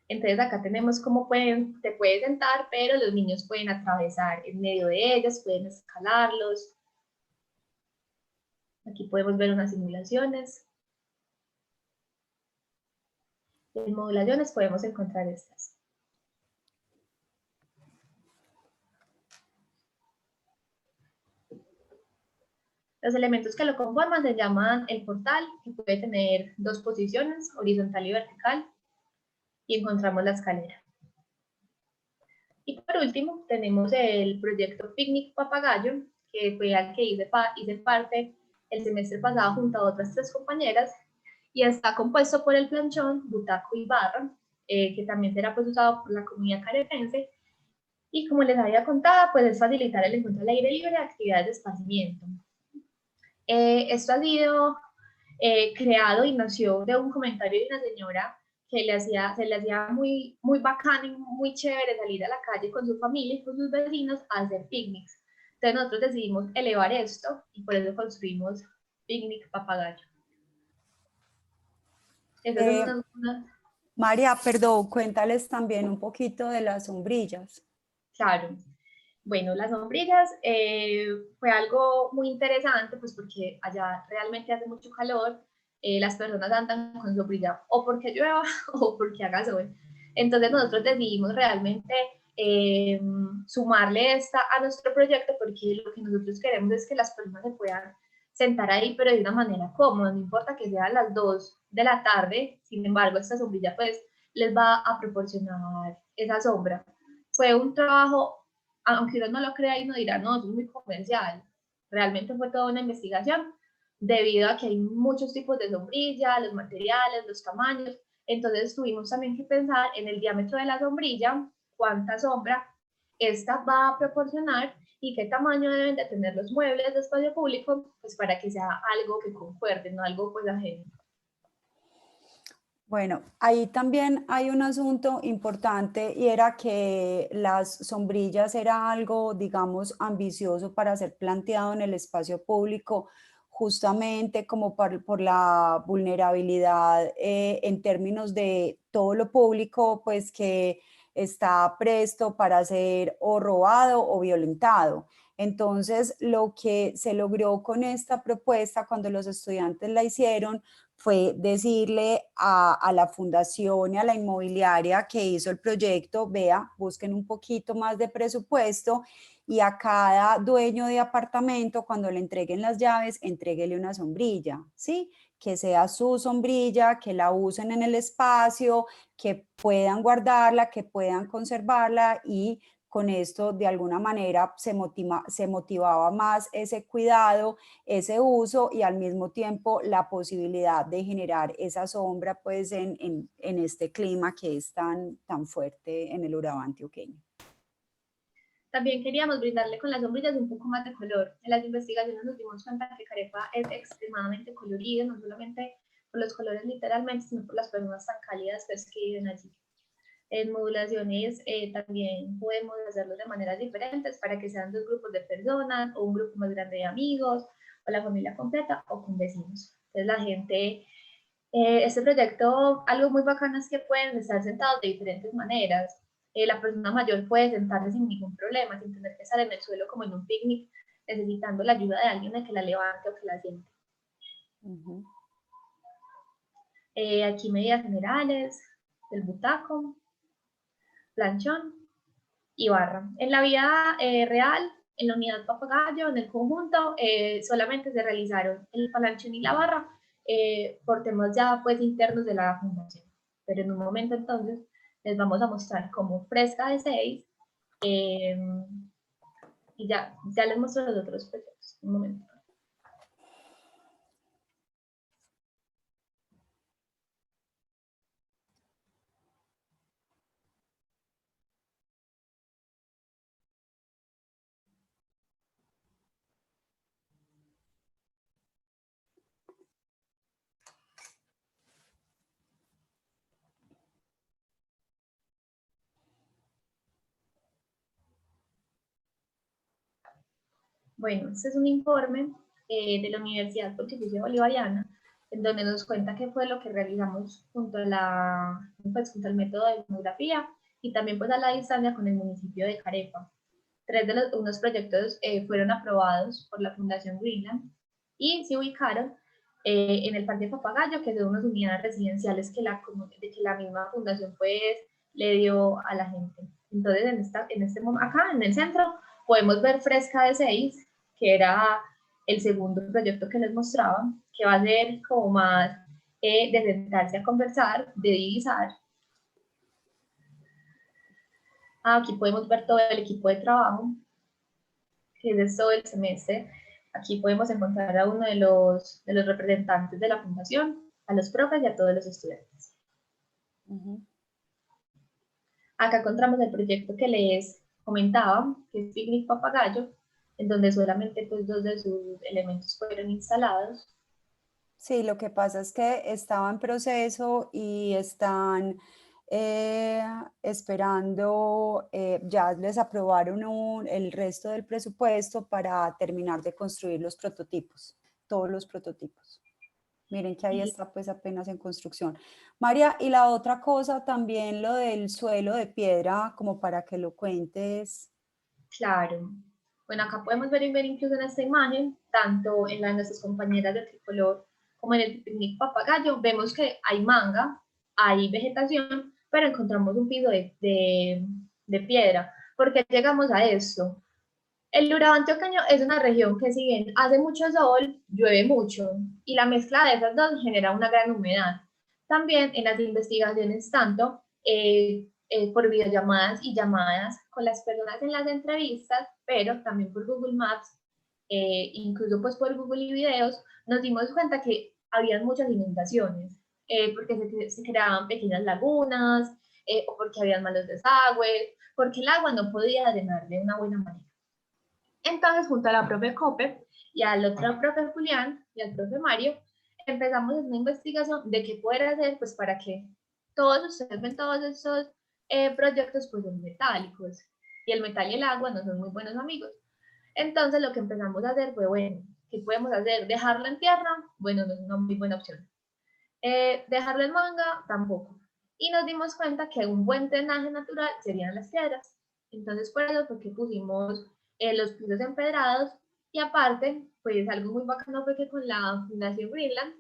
Entonces acá tenemos cómo te puedes sentar, pero los niños pueden atravesar en medio de ellas, pueden escalarlos. Aquí podemos ver unas simulaciones. En modulaciones podemos encontrar estas. Los elementos que lo conforman se llaman el portal, que puede tener 2 posiciones, horizontal y vertical, y encontramos la escalera. Y por último, tenemos el proyecto Picnic Papagayo, que fue al que hice parte el semestre pasado junto a otras 3 compañeras, y está compuesto por el planchón, butaco y barra, que también será pues, usado por la comunidad carepense, y como les había contado, pues es facilitar el encuentro al aire libre de actividades de esparcimiento. Esto ha sido creado y nació de un comentario de una señora que se le hacía muy, muy bacán y muy chévere salir a la calle con su familia y con sus vecinos a hacer picnics. Entonces nosotros decidimos elevar esto y por eso construimos Picnic Papagayo. María, perdón, cuéntales también un poquito de las sombrillas. Claro. Bueno, las sombrillas fue algo muy interesante, pues porque allá realmente hace mucho calor, las personas andan con sombrilla o porque llueva o porque haga sol. Entonces nosotros decidimos realmente sumarle esta a nuestro proyecto porque lo que nosotros queremos es que las personas se puedan sentar ahí, pero de una manera cómoda, no importa que sea a las 2 de la tarde, sin embargo, esta sombrilla pues les va a proporcionar esa sombra. Fue un trabajo, aunque uno no lo crea y no dirá, no, eso es muy comercial. Realmente fue toda una investigación debido a que hay muchos tipos de sombrilla, los materiales, los tamaños. Entonces tuvimos también que pensar en el diámetro de la sombrilla, cuánta sombra esta va a proporcionar y qué tamaño deben de tener los muebles de espacio público, pues para que sea algo que concuerde, no algo pues ajeno. Bueno, ahí también hay un asunto importante y era que las sombrillas era algo, digamos, ambicioso para ser planteado en el espacio público, justamente como por la vulnerabilidad en términos de todo lo público, pues que está presto para ser o robado o violentado. Entonces, lo que se logró con esta propuesta cuando los estudiantes la hicieron fue decirle a la fundación y a la inmobiliaria que hizo el proyecto, vea, busquen un poquito más de presupuesto y a cada dueño de apartamento, cuando le entreguen las llaves, entréguele una sombrilla, ¿sí? Que sea su sombrilla, que la usen en el espacio, que puedan guardarla, que puedan conservarla y con esto de alguna manera se motivaba más ese cuidado, ese uso y al mismo tiempo la posibilidad de generar esa sombra pues en este clima que es tan fuerte en el Urabá antioqueño. También queríamos brindarle con las sombrillas un poco más de color. En las investigaciones nos dimos cuenta que Carepa es extremadamente colorido, no solamente por los colores literalmente, sino por las personas tan cálidas que viven allí. En modulaciones también podemos hacerlo de maneras diferentes para que sean 2 grupos de personas o un grupo más grande de amigos o la familia completa o con vecinos. Entonces la gente, este proyecto, algo muy bacano es que pueden estar sentados de diferentes maneras. La persona mayor puede sentarse sin ningún problema, sin tener que estar en el suelo como en un picnic, necesitando la ayuda de alguien de que la levante o que la siente. Aquí medidas generales, el butaco, planchón y barra. En la vida real, en la unidad Papagayo, en el conjunto, solamente se realizaron el planchón y la barra por temas ya pues internos de la fundación. Pero en un momento entonces les vamos a mostrar cómo Fresca de 6 y ya les muestro los otros proyectos. Un momento. Bueno, este es un informe de la Universidad Pontificia Bolivariana, en donde nos cuenta qué fue lo que realizamos junto al método de etnografía y también pues a la distancia con el municipio de Carepa. Unos proyectos fueron aprobados por la Fundación Greenland y se ubicaron en el Parque Papagayo, que son unas unidades residenciales que la misma fundación pues le dio a la gente. Entonces, acá en el centro podemos ver Fresca de 6, que era el segundo proyecto que les mostraba, que va a ser como más de sentarse a conversar, de divisar. Aquí podemos ver todo el equipo de trabajo, que es todo el semestre. Aquí podemos encontrar a uno de los representantes de la fundación, a los profes y a todos los estudiantes. Acá encontramos el proyecto que les comentaba, que es Picnic Papagayo, en donde solamente pues 2 de sus elementos fueron instalados. Sí, lo que pasa es que estaba en proceso y están esperando, ya les aprobaron el resto del presupuesto para terminar de construir los prototipos, todos los prototipos. Miren que ahí está pues apenas en construcción. María, y la otra cosa también, lo del suelo de piedra, como para que lo cuentes. Claro. Bueno, acá podemos ver incluso en esta imagen, tanto en la de nuestras compañeras de tricolor como en el Picnic Papagayo, vemos que hay manga, hay vegetación, pero encontramos un piso de piedra. ¿Por qué llegamos a esto? El Urabá antioqueño es una región que si bien hace mucho sol, llueve mucho, y la mezcla de esas dos genera una gran humedad. También en las investigaciones, tanto por videollamadas y llamadas con las personas en las entrevistas, pero también por Google Maps, incluso pues por Google y videos, nos dimos cuenta que había muchas inundaciones, porque se creaban pequeñas lagunas, o porque habían malos desagües, porque el agua no podía drenar de una buena manera. Entonces, junto a la profe Cope y al otro profe Julián y al profe Mario, empezamos una investigación de qué poder hacer pues para que todos ustedes ven todos estos proyectos pues son metálicos y el metal y el agua no son muy buenos amigos. Entonces lo que empezamos a hacer fue, bueno, ¿qué podemos hacer? ¿Dejarlo en tierra? Bueno, no es una muy buena opción. ¿Dejarlo en manga? Tampoco. Y nos dimos cuenta que un buen drenaje natural serían las piedras. Entonces por eso fue que pusimos los pisos empedrados y aparte, pues algo muy bacano fue que con la Fundación Greenland,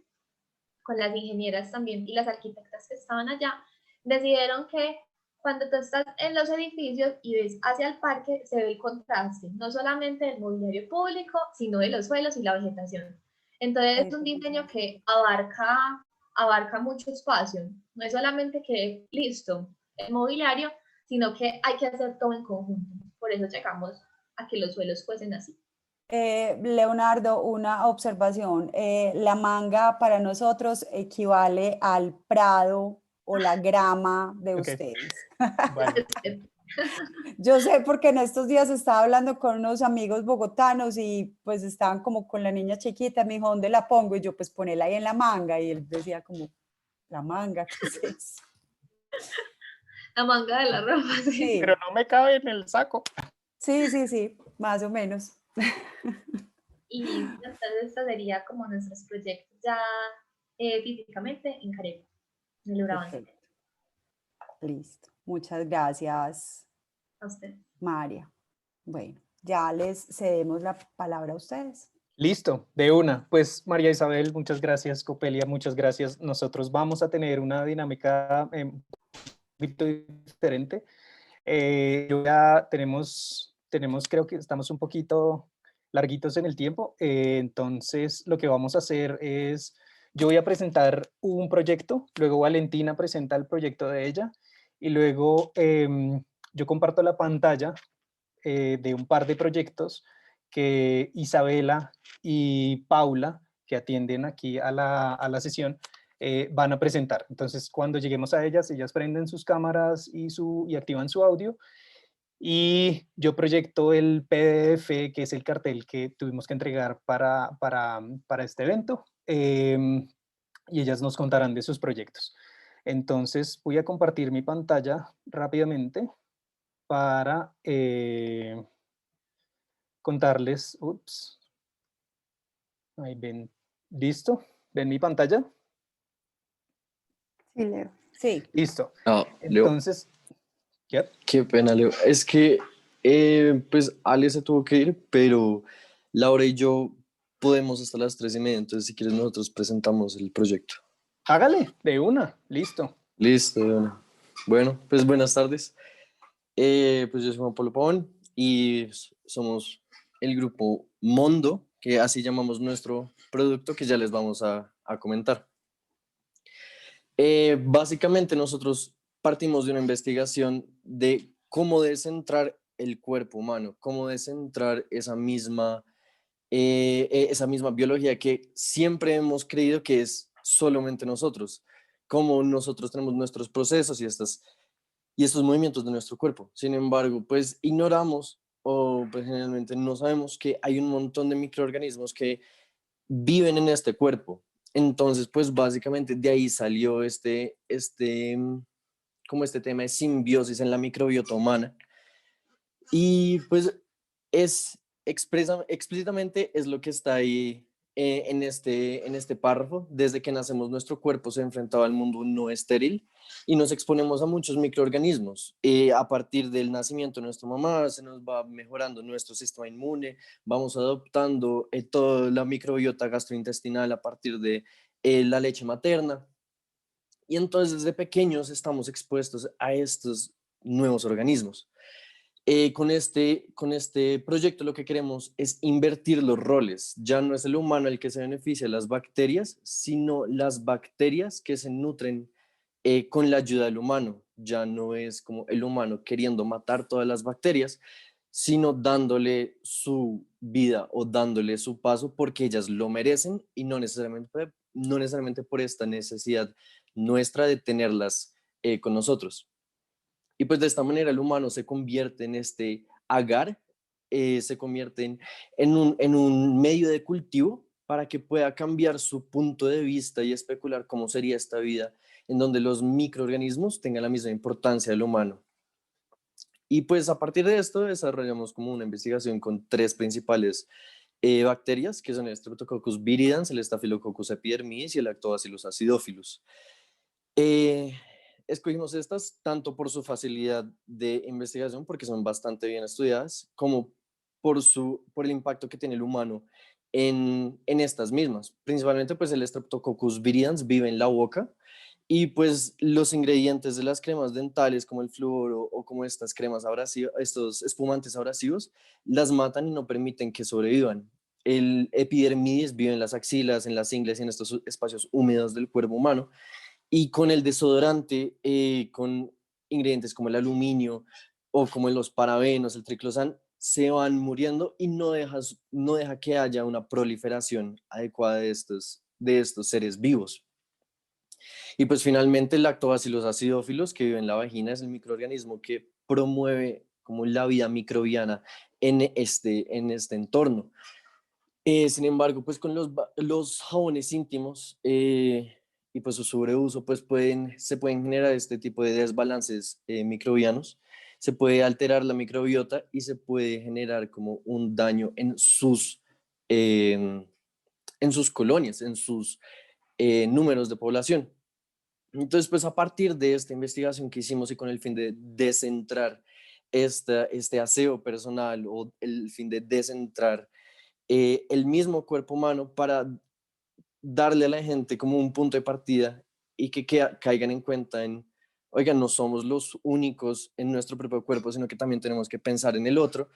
con las ingenieras también y las arquitectas que estaban allá, decidieron que cuando tú estás en los edificios y ves hacia el parque, se ve el contraste, no solamente del mobiliario público, sino de los suelos y la vegetación. Entonces es un diseño que abarca mucho espacio, no es solamente que listo, el mobiliario, sino que hay que hacer todo en conjunto. por eso llegamos a que los suelos fuesen así. Leonardo, una observación. La manga para nosotros equivale al prado o la grama de Ok. ustedes. Vale. Yo sé porque en estos días estaba hablando con unos amigos bogotanos y pues estaban como con la niña chiquita, me dijo, ¿dónde la pongo? Y yo, pues ponela ahí en la manga. Y él decía como, ¿la manga? ¿Qué es eso? La manga de la ropa, sí. Sí, Pero no me cabe en el saco. sí, más o menos. Y entonces esto sería como nuestros proyectos ya físicamente en Carepa, en el Urabá. Perfecto. Listo. Muchas gracias, A ustedes. María. Bueno, ya les cedemos la palabra a ustedes. Listo, de una. Pues María Isabel, muchas gracias. Copelia, muchas gracias. Nosotros vamos a tener una dinámica un poquito diferente. Yo ya tenemos, creo que estamos un poquito larguitos en el tiempo. Entonces, lo que vamos a hacer es, yo voy a presentar un proyecto, luego Valentina presenta el proyecto de ella y luego yo comparto la pantalla de un par de proyectos que Isabela y Paula, que atienden aquí a la sesión, van a presentar. Entonces, cuando lleguemos a ellas, ellas prenden sus cámaras y activan su audio. Y yo proyecto el PDF, que es el cartel que tuvimos que entregar para este evento. Y ellas nos contarán de sus proyectos. Entonces, voy a compartir mi pantalla rápidamente para contarles, ahí ven, listo, ven mi pantalla, Sí, Leo. Sí, listo. Ah, Leo, Entonces, ¿qué? qué pena, Leo. Es que, pues, Ale se tuvo que ir, pero Laura y yo podemos hasta las 3:30, entonces si quieres nosotros presentamos el proyecto. Hágale, de una, listo. Listo, de una. Bueno, pues buenas tardes. Pues yo soy Juan Pablo Pavón y somos el grupo Mondo, que así llamamos nuestro producto, que ya les vamos a comentar. Básicamente nosotros partimos de una investigación de cómo descentrar el cuerpo humano, cómo descentrar esa misma biología que siempre hemos creído que es solamente nosotros, cómo nosotros tenemos nuestros procesos y estos movimientos de nuestro cuerpo. Sin embargo, pues ignoramos o pues, generalmente no sabemos que hay un montón de microorganismos que viven en este cuerpo. Entonces, pues básicamente de ahí salió como este tema de simbiosis en la microbiota humana. Y pues explícitamente es lo que está ahí en este párrafo. Desde que nacemos nuestro cuerpo se enfrentaba al mundo no estéril y nos exponemos a muchos microorganismos. A partir del nacimiento de nuestra mamá se nos va mejorando nuestro sistema inmune, vamos adoptando toda la microbiota gastrointestinal a partir de la leche materna. Y entonces desde pequeños estamos expuestos a estos nuevos organismos. Con este proyecto lo que queremos es invertir los roles. Ya no es el humano el que se beneficia de las bacterias, sino las bacterias que se nutren con la ayuda del humano. Ya no es como el humano queriendo matar todas las bacterias, sino dándole su vida o dándole su paso porque ellas lo merecen y no necesariamente por esta necesidad nuestra de tenerlas con nosotros. Y pues de esta manera el humano se convierte en este agar, se convierte en un medio de cultivo para que pueda cambiar su punto de vista y especular cómo sería esta vida en donde los microorganismos tengan la misma importancia del humano. Y pues a partir de esto desarrollamos como una investigación con 3 principales bacterias, que son el Streptococcus viridans, el Staphylococcus epidermidis y el Lactobacillus acidophilus. Escogimos estas tanto por su facilidad de investigación, porque son bastante bien estudiadas, como por el impacto que tiene el humano en estas mismas. Principalmente, pues el Streptococcus viridans vive en la boca y pues los ingredientes de las cremas dentales, como el flúor o como estas cremas abrasivas, estos espumantes abrasivos, las matan y no permiten que sobrevivan. El epidermidis vive en las axilas, en las ingles y en estos espacios húmedos del cuerpo humano. Y con el desodorante, con ingredientes como el aluminio, o como los parabenos, el triclosan, se van muriendo y no deja que haya una proliferación adecuada de estos seres vivos. Y pues finalmente el lactobacillus acidófilos, que vive en la vagina, es el microorganismo que promueve como la vida microbiana en este entorno. Sin embargo, pues con los jabones íntimos y pues su sobreuso, pues se pueden generar este tipo de desbalances microbianos, se puede alterar la microbiota y se puede generar como un daño en sus colonias, en sus números de población. Entonces, pues a partir de esta investigación que hicimos y con el fin de descentrar este aseo personal o el fin de descentrar el mismo cuerpo humano para darle a la gente como un punto de partida y que caigan en cuenta oigan, no somos los únicos en nuestro propio cuerpo, sino que también tenemos que pensar en el otro,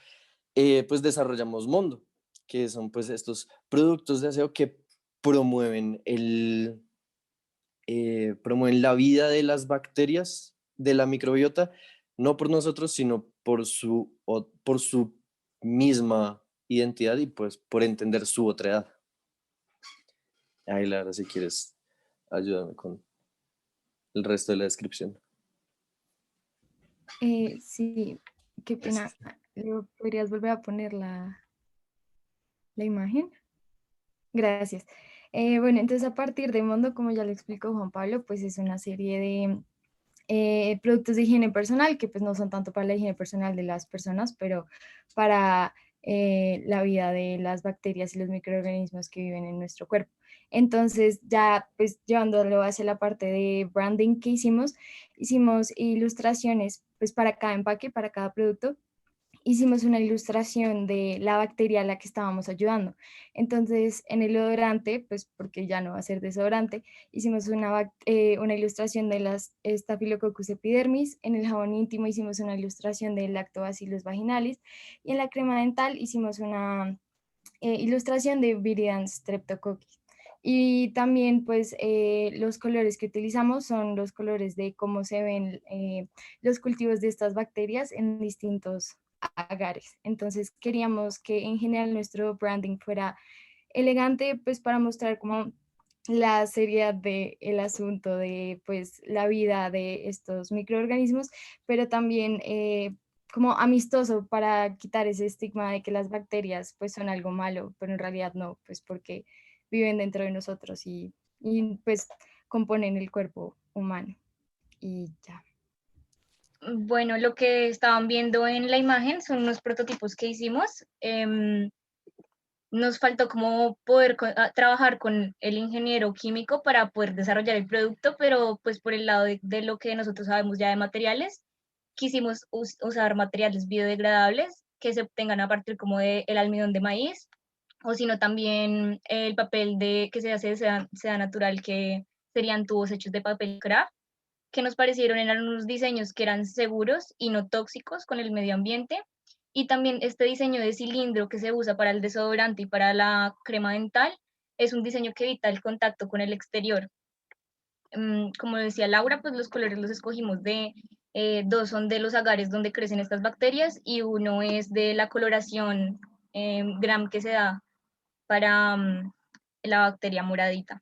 pues desarrollamos Mondo, que son pues estos productos de aseo que promueven promueven la vida de las bacterias, de la microbiota, no por nosotros, sino por su misma identidad y pues por entender su otredad. Ahí, Lara, si quieres, ayúdame con el resto de la descripción. Sí, qué pena. ¿Luego podrías volver a poner la imagen? Gracias. Bueno, entonces a partir de Mondo, como ya lo explicó Juan Pablo, pues es una serie de productos de higiene personal que pues no son tanto para la higiene personal de las personas, pero para la vida de las bacterias y los microorganismos que viven en nuestro cuerpo. Entonces ya pues llevándolo hacia la parte de branding que hicimos ilustraciones pues para cada empaque, para cada producto. Hicimos una ilustración de la bacteria a la que estábamos ayudando. Entonces, en el odorante, pues porque ya no va a ser desodorante, hicimos una ilustración de las Staphylococcus epidermis. En el jabón íntimo hicimos una ilustración del Lactobacillus vaginalis. Y en la crema dental hicimos una ilustración de Viridian streptococcus. Y también, pues, los colores que utilizamos son los colores de cómo se ven los cultivos de estas bacterias en distintos agares. Entonces queríamos que en general nuestro branding fuera elegante, pues para mostrar como la seriedad del asunto de pues la vida de estos microorganismos, pero también como amistoso para quitar ese estigma de que las bacterias pues son algo malo, pero en realidad no, pues porque viven dentro de nosotros y pues componen el cuerpo humano y ya. Bueno, lo que estaban viendo en la imagen son unos prototipos que hicimos. Nos faltó como poder trabajar con el ingeniero químico para poder desarrollar el producto, pero pues por el lado de lo que nosotros sabemos ya de materiales, quisimos usar materiales biodegradables que se obtengan a partir como del almidón de maíz, o sino también el papel que se hace de seda natural, que serían tubos hechos de papel craft, que nos parecieron eran unos diseños que eran seguros y no tóxicos con el medio ambiente. Y también este diseño de cilindro que se usa para el desodorante y para la crema dental es un diseño que evita el contacto con el exterior. Como decía Laura, pues los colores los escogimos dos son de los agares donde crecen estas bacterias y uno es de la coloración Gram que se da para la bacteria moradita.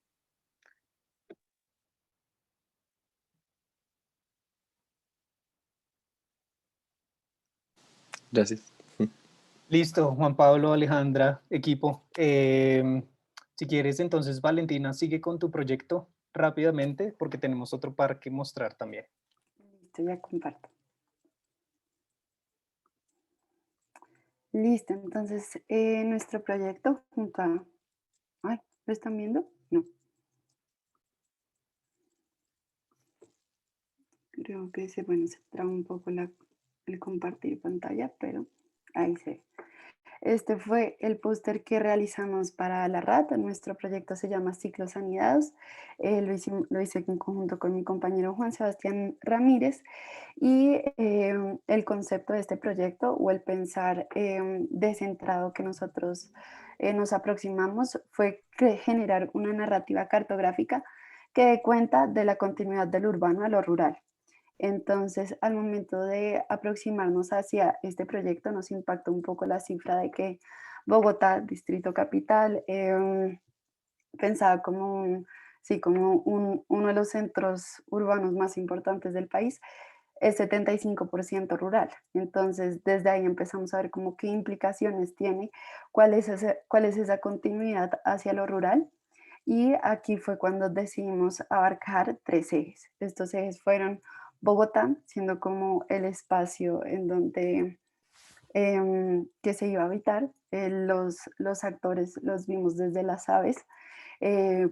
Gracias. Listo, Juan Pablo, Alejandra, equipo. Si quieres, entonces, Valentina, sigue con tu proyecto rápidamente porque tenemos otro par que mostrar también. Listo, ya comparto. Listo, entonces nuestro proyecto junto a... Ay, ¿lo están viendo? No. Creo que se traba un poco el compartir pantalla, pero ahí se ve. Este fue el póster que realizamos para la RAT. Nuestro proyecto se llama Ciclos Anidados. Lo hice en conjunto con mi compañero Juan Sebastián Ramírez. Y el concepto de este proyecto o el pensar descentrado que nosotros nos aproximamos fue generar una narrativa cartográfica que dé cuenta de la continuidad del urbano a lo rural. Entonces, al momento de aproximarnos hacia este proyecto, nos impactó un poco la cifra de que Bogotá, Distrito Capital, pensaba como, sí, como uno de los centros urbanos más importantes del país, es 75% rural. Entonces, desde ahí empezamos a ver como qué implicaciones tiene, cuál es esa continuidad hacia lo rural. Y aquí fue cuando decidimos abarcar 3 ejes. Estos ejes fueron Bogotá, siendo como el espacio en donde que se iba a habitar. Los actores los vimos desde las aves,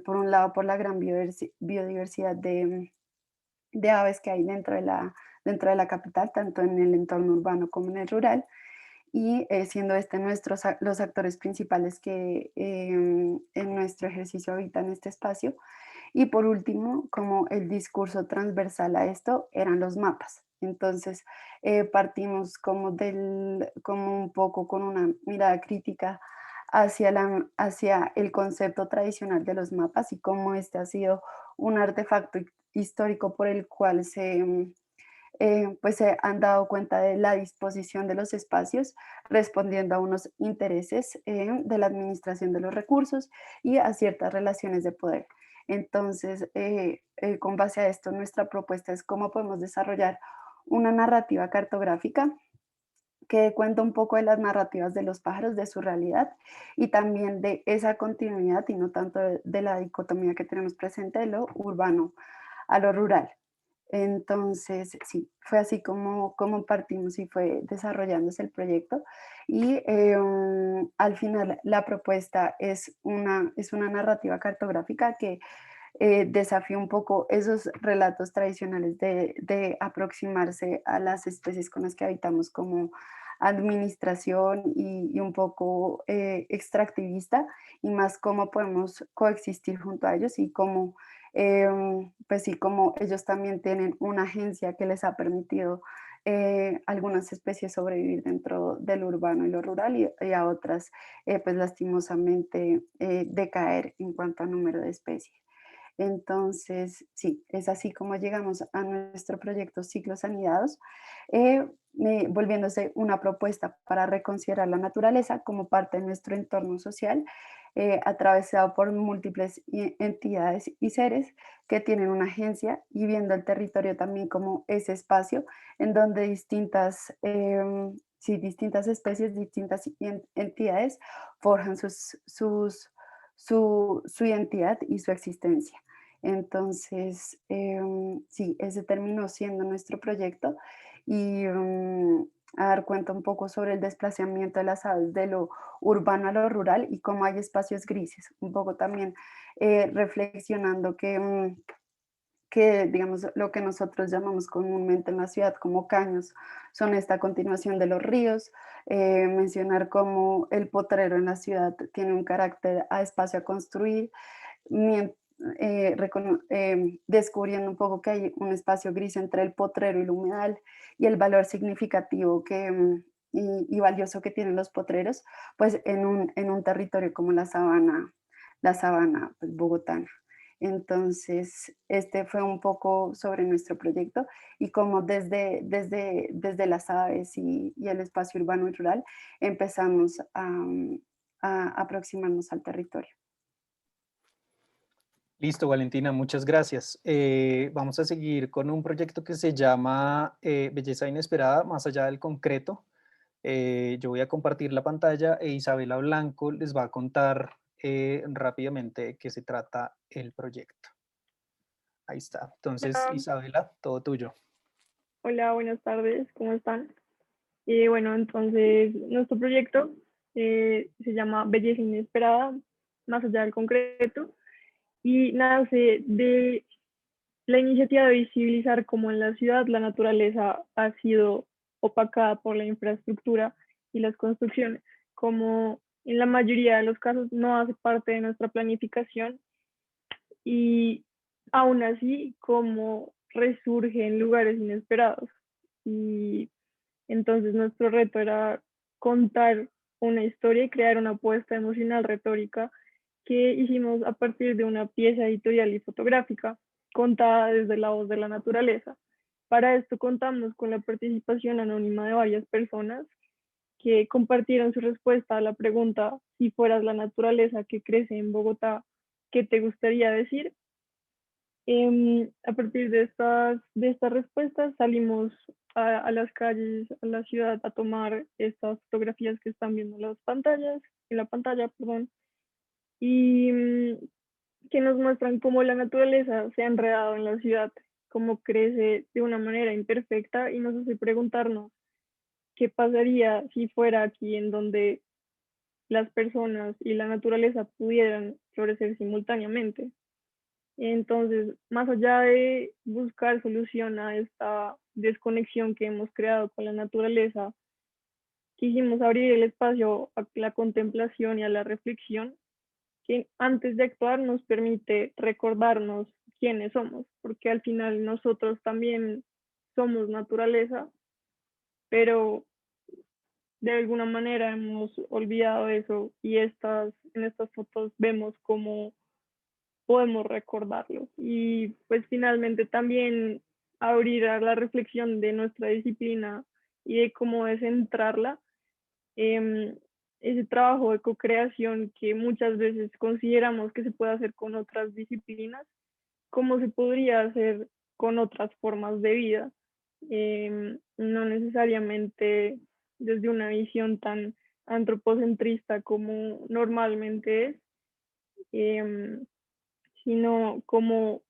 por un lado por la gran biodiversidad de aves que hay dentro de la capital, tanto en el entorno urbano como en el rural, y siendo los actores principales que en nuestro ejercicio habitan este espacio. Y por último, como el discurso transversal a esto eran los mapas. Entonces, partimos como un poco con una mirada crítica hacia el concepto tradicional de los mapas y cómo este ha sido un artefacto histórico por el cual pues se han dado cuenta de la disposición de los espacios, respondiendo a unos intereses de la administración de los recursos y a ciertas relaciones de poder. Entonces, con base a esto, nuestra propuesta es cómo podemos desarrollar una narrativa cartográfica que cuenta un poco de las narrativas de los pájaros, de su realidad y también de esa continuidad y no tanto de la dicotomía que tenemos presente de lo urbano a lo rural. Entonces, sí, fue así como partimos y fue desarrollándose el proyecto. Y al final la propuesta es una narrativa cartográfica que desafía un poco esos relatos tradicionales de aproximarse a las especies con las que habitamos como administración y un poco extractivista, y más cómo podemos coexistir junto a ellos y cómo pues sí, como ellos también tienen una agencia que les ha permitido algunas especies sobrevivir dentro del urbano y lo rural y a otras pues lastimosamente decaer en cuanto a número de especies. Entonces, sí, es así como llegamos a nuestro proyecto Ciclos Anidados, volviéndose una propuesta para reconsiderar la naturaleza como parte de nuestro entorno social, atravesado por múltiples entidades y seres que tienen una agencia y viendo el territorio también como ese espacio en donde sí, distintas especies, distintas entidades forjan su identidad y su existencia. Entonces, sí, ese terminó siendo nuestro proyecto y a dar cuenta un poco sobre el desplazamiento de las aves de lo urbano a lo rural y cómo hay espacios grises, un poco también reflexionando que, digamos, lo que nosotros llamamos comúnmente en la ciudad como caños, son esta continuación de los ríos, mencionar cómo el potrero en la ciudad tiene un carácter a espacio a construir, descubriendo un poco que hay un espacio gris entre el potrero y el humedal y el valor significativo y valioso que tienen los potreros, pues en un territorio como la sabana pues, bogotana. Entonces, este fue un poco sobre nuestro proyecto y cómo desde las aves y el espacio urbano y rural empezamos a aproximarnos al territorio. Listo, Valentina, muchas gracias. Vamos a seguir con un proyecto que se llama Belleza Inesperada, más allá del concreto. Yo voy a compartir la pantalla e Isabela Blanco les va a contar rápidamente de qué se trata el proyecto. Ahí está. Entonces, Hola, Isabela, todo tuyo. hola, buenas tardes, ¿cómo están? Bueno, entonces nuestro proyecto se llama Belleza Inesperada, más allá del concreto, y nace de la iniciativa de visibilizar cómo en la ciudad la naturaleza ha sido opacada por la infraestructura y las construcciones, como en la mayoría de los casos no hace parte de nuestra planificación y aún así como resurge en lugares inesperados. Y entonces nuestro reto era contar una historia y crear una apuesta emocional retórica que hicimos a partir de una pieza editorial y fotográfica contada desde la voz de la naturaleza. Para esto contamos con la participación anónima de varias personas que compartieron su respuesta a la pregunta: si fueras la naturaleza que crece en Bogotá, ¿qué te gustaría decir? A partir de estas respuestas salimos a las calles, a la ciudad, a tomar estas fotografías que están viendo en la pantalla, perdón, y que nos muestran cómo la naturaleza se ha enredado en la ciudad, cómo crece de una manera imperfecta, y nos hace preguntarnos qué pasaría si fuera aquí en donde las personas y la naturaleza pudieran florecer simultáneamente. Entonces, más allá de buscar solución a esta desconexión que hemos creado con la naturaleza, quisimos abrir el espacio a la contemplación y a la reflexión, que antes de actuar nos permite recordarnos quiénes somos, porque al final nosotros también somos naturaleza, pero de alguna manera hemos olvidado eso, y en estas fotos vemos cómo podemos recordarlo. Y pues finalmente también abrir a la reflexión de nuestra disciplina y de cómo descentrarla, ese trabajo de co-creación que muchas veces consideramos que se puede hacer con otras disciplinas, cómo se podría hacer con otras formas de vida, no necesariamente desde una visión tan antropocentrista como normalmente es, sino como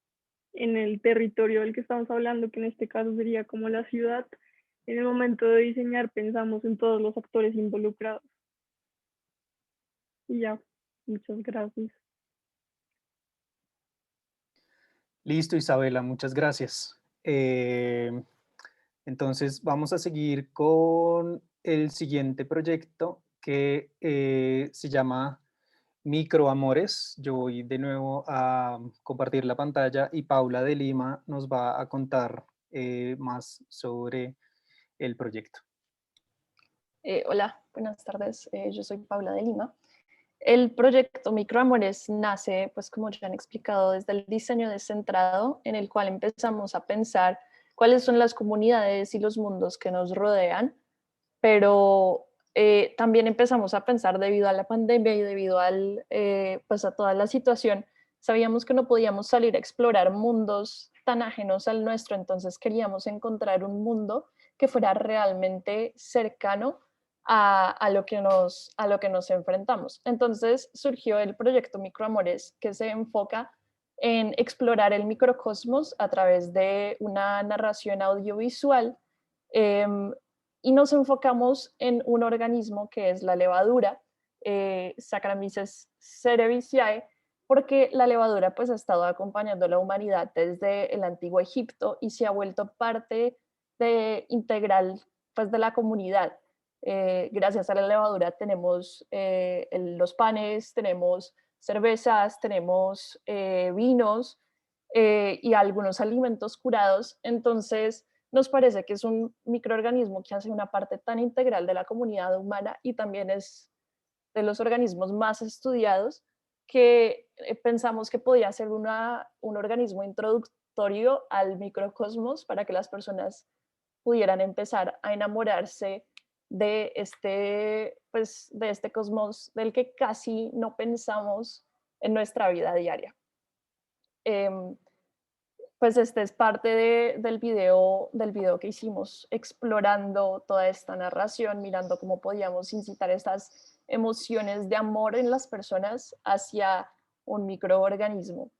en el territorio del que estamos hablando, que en este caso sería como la ciudad. En el momento de diseñar pensamos en todos los actores involucrados. Y ya, muchas gracias. Listo, Isabela, muchas gracias. Entonces vamos a seguir con el siguiente proyecto que se llama Microamores. Yo voy de nuevo a compartir la pantalla y Paula de Lima nos va a contar más sobre el proyecto. Hola, buenas tardes. Yo soy Paula de Lima. El proyecto Microamores nace, pues como ya han explicado, desde el diseño descentrado, en el cual empezamos a pensar cuáles son las comunidades y los mundos que nos rodean, pero también empezamos a pensar, debido a la pandemia y debido pues a toda la situación, sabíamos que no podíamos salir a explorar mundos tan ajenos al nuestro, entonces queríamos encontrar un mundo que fuera realmente cercano a lo que nos enfrentamos. Entonces surgió el proyecto Microamores, que se enfoca en explorar el microcosmos a través de una narración audiovisual, y nos enfocamos en un organismo que es la levadura, Saccharomyces cerevisiae, porque la levadura pues ha estado acompañando a la humanidad desde el antiguo Egipto y se ha vuelto parte integral pues de la comunidad. Gracias a la levadura tenemos los panes, tenemos cervezas, tenemos vinos y algunos alimentos curados. Entonces nos parece que es un microorganismo que hace una parte tan integral de la comunidad humana y también es de los organismos más estudiados, que pensamos que podía ser un organismo introductorio al microcosmos para que las personas pudieran empezar a enamorarse pues, de este cosmos del que casi no pensamos en nuestra vida diaria. Pues este es parte del video que hicimos, explorando toda esta narración, mirando cómo podíamos incitar estas emociones de amor en las personas hacia un microorganismo.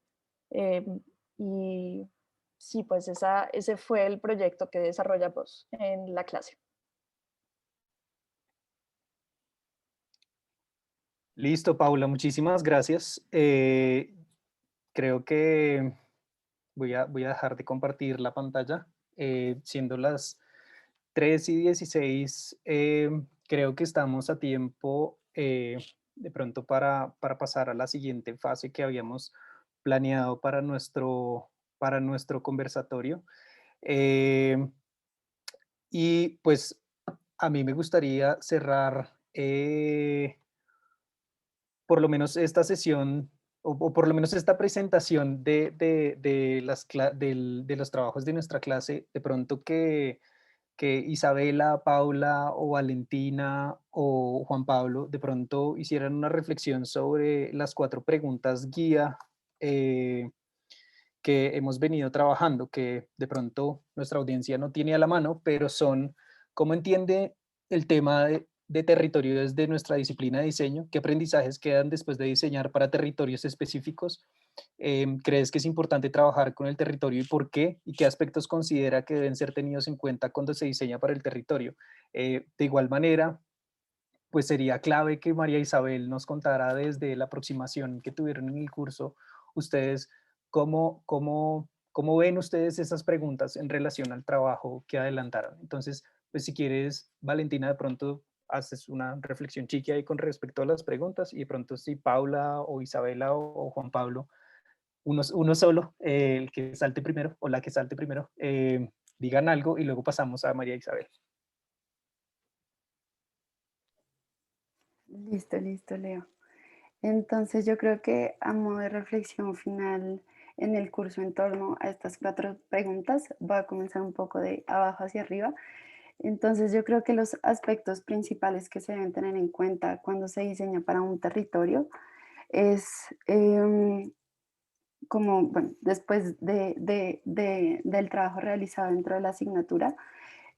Y sí, pues ese fue el proyecto que desarrollamos en la clase. Listo, Paula, muchísimas gracias. Creo que voy a dejar de compartir la pantalla. Siendo las 3:16, creo que estamos a tiempo de pronto para pasar a la siguiente fase que habíamos planeado para nuestro conversatorio. Y pues a mí me gustaría cerrar por lo menos esta sesión o por lo menos esta presentación de los trabajos de nuestra clase, de pronto que Isabela, Paula o Valentina o Juan Pablo de pronto hicieran una reflexión sobre las 4 preguntas guía que hemos venido trabajando, que de pronto nuestra audiencia no tiene a la mano, pero son cómo entiende el tema de territorio desde nuestra disciplina de diseño, qué aprendizajes quedan después de diseñar para territorios específicos, crees que es importante trabajar con el territorio y por qué, y qué aspectos considera que deben ser tenidos en cuenta cuando se diseña para el territorio. De igual manera, pues sería clave que María Isabel nos contara desde la aproximación que tuvieron en el curso, ustedes, cómo ven ustedes esas preguntas en relación al trabajo que adelantaron. Entonces, pues si quieres, Valentina, de pronto haces una reflexión chiqui ahí con respecto a las preguntas y de pronto si Paula o Isabela o Juan Pablo, uno solo, el que salte primero o la que salte primero, digan algo y luego pasamos a María Isabel. Listo, listo, Leo. Entonces yo creo que a modo de reflexión final en el curso en torno a estas 4 preguntas, va a comenzar un poco de abajo hacia arriba. Entonces yo creo que los aspectos principales que se deben tener en cuenta cuando se diseña para un territorio es como, bueno, después del trabajo realizado dentro de la asignatura,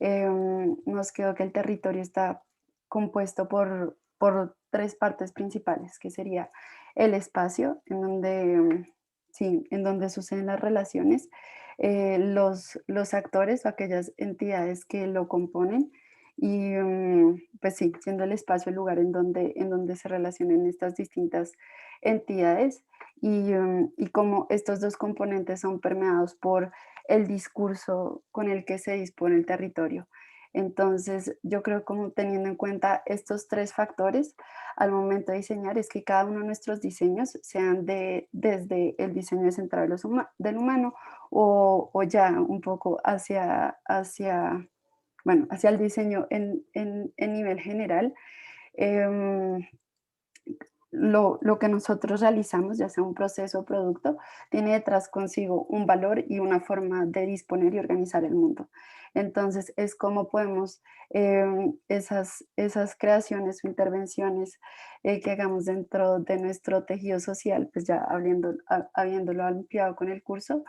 nos quedó que el territorio está compuesto por 3 partes principales, que sería el espacio, en donde, sí, en donde suceden las relaciones, los actores o aquellas entidades que lo componen, y pues sí, siendo el espacio el lugar en donde se relacionan estas distintas entidades, y como estos 2 componentes son permeados por el discurso con el que se dispone el territorio. Entonces, yo creo como teniendo en cuenta estos 3 factores al momento de diseñar es que cada uno de nuestros diseños sean desde el diseño centrado del humano o ya un poco bueno, hacia el diseño en nivel general. Lo que nosotros realizamos, ya sea un proceso o producto, tiene detrás consigo un valor y una forma de disponer y organizar el mundo. Entonces, es como podemos esas creaciones o intervenciones que hagamos dentro de nuestro tejido social, pues ya habiéndolo ampliado con el curso,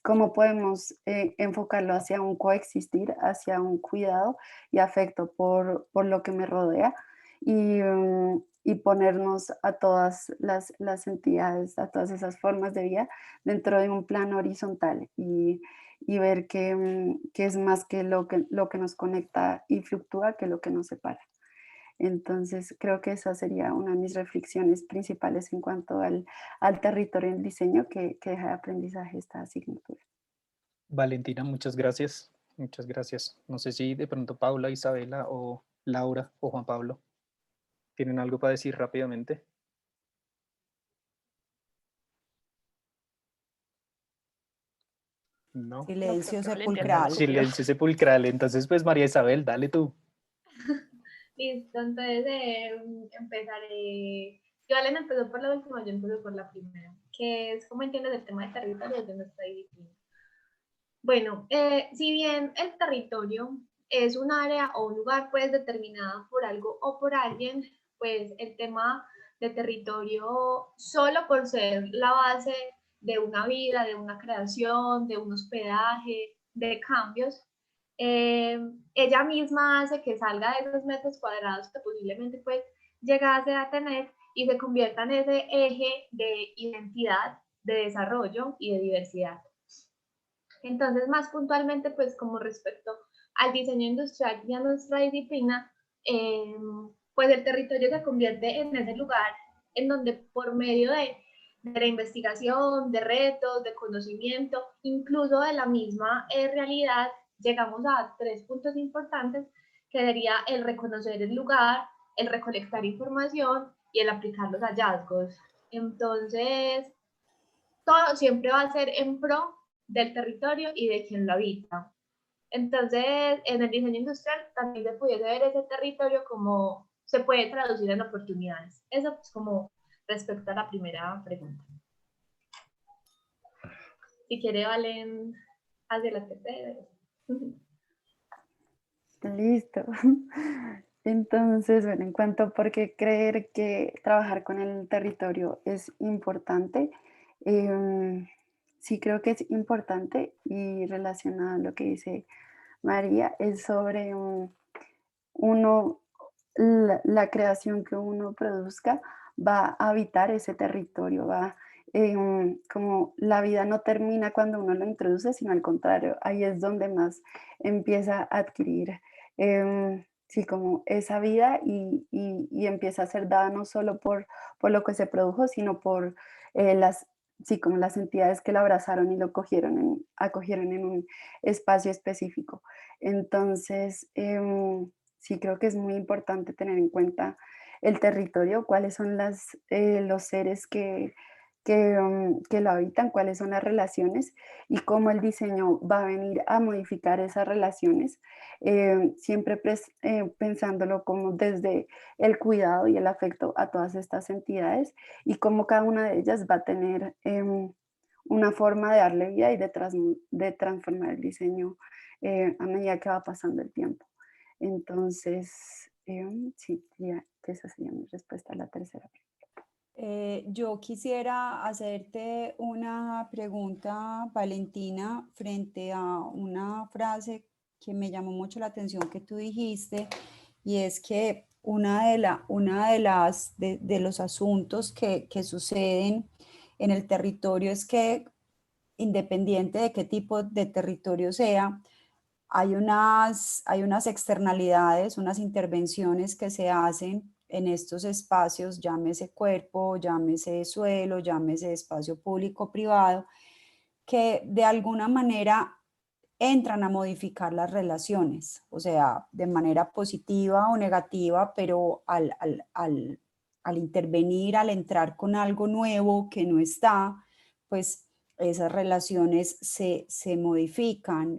cómo podemos enfocarlo hacia un coexistir, hacia un cuidado y afecto por lo que me rodea, y ponernos a todas las entidades, a todas esas formas de vida dentro de un plano horizontal y ver que es más que lo que nos conecta y fluctúa que lo que nos separa. Entonces creo que esa sería una de mis reflexiones principales en cuanto al territorio del diseño que deja de aprendizaje esta asignatura. Valentina, muchas gracias. Muchas gracias. No sé si de pronto Paula, Isabela o Laura o Juan Pablo tienen algo para decir rápidamente. No. Silencio No, sepulcral. Silencio sepulcral. Entonces, pues María Isabel, dale tú. Listo, entonces empezaré. Yo, Valen, empezó por la última, yo empecé por la primera, que es cómo entiendes el tema de territorio de nuestra disciplina. Bueno, si bien el territorio es un área o un lugar pues determinada por algo o por alguien, pues el tema de territorio solo por ser la base de una vida, de una creación, de un hospedaje, de cambios, ella misma hace que salga de esos metros cuadrados que posiblemente pues llegase a tener y se convierta en ese eje de identidad, de desarrollo y de diversidad. Entonces, más puntualmente, pues como respecto al diseño industrial y a nuestra disciplina, pues el territorio se convierte en ese lugar en donde por medio de la investigación, de retos, de conocimiento, incluso de la misma realidad, llegamos a 3 puntos importantes, que sería el reconocer el lugar, el recolectar información y el aplicar los hallazgos. Entonces, todo siempre va a ser en pro del territorio y de quien lo habita. Entonces, en el diseño industrial también se pudiese ver ese territorio como se puede traducir en oportunidades. Eso pues como respecto a la primera pregunta. Si quiere, Valen, hacia la tercera. Listo. Entonces, bueno, en cuanto a por qué creer que trabajar con el territorio es importante, sí creo que es importante, y relacionado a lo que dice María, es sobre uno, la creación que uno produzca va a habitar ese territorio, va, como la vida no termina cuando uno lo introduce, sino al contrario, ahí es donde más empieza a adquirir, sí, como esa vida, y empieza a ser dada no solo por lo que se produjo, sino por sí, como las entidades que lo abrazaron y lo acogieron en un espacio específico. Entonces, sí creo que es muy importante tener en cuenta el territorio, cuáles son los seres que lo habitan, cuáles son las relaciones, y cómo el diseño va a venir a modificar esas relaciones, siempre pensándolo como desde el cuidado y el afecto a todas estas entidades, y cómo cada una de ellas va a tener una forma de darle vida y de transformar el diseño a medida que va pasando el tiempo. Entonces, sí, diría que esa sería mi respuesta a la tercera pregunta. Yo quisiera hacerte una pregunta, Valentina, frente a una frase que me llamó mucho la atención que tú dijiste, y es que de los asuntos que suceden en el territorio es que, independiente de qué tipo de territorio sea, hay unas externalidades, unas intervenciones que se hacen en estos espacios, llámese cuerpo, llámese suelo, llámese espacio público, privado, que de alguna manera entran a modificar las relaciones, o sea, de manera positiva o negativa, pero al intervenir, al entrar con algo nuevo que no está, pues esas relaciones se modifican.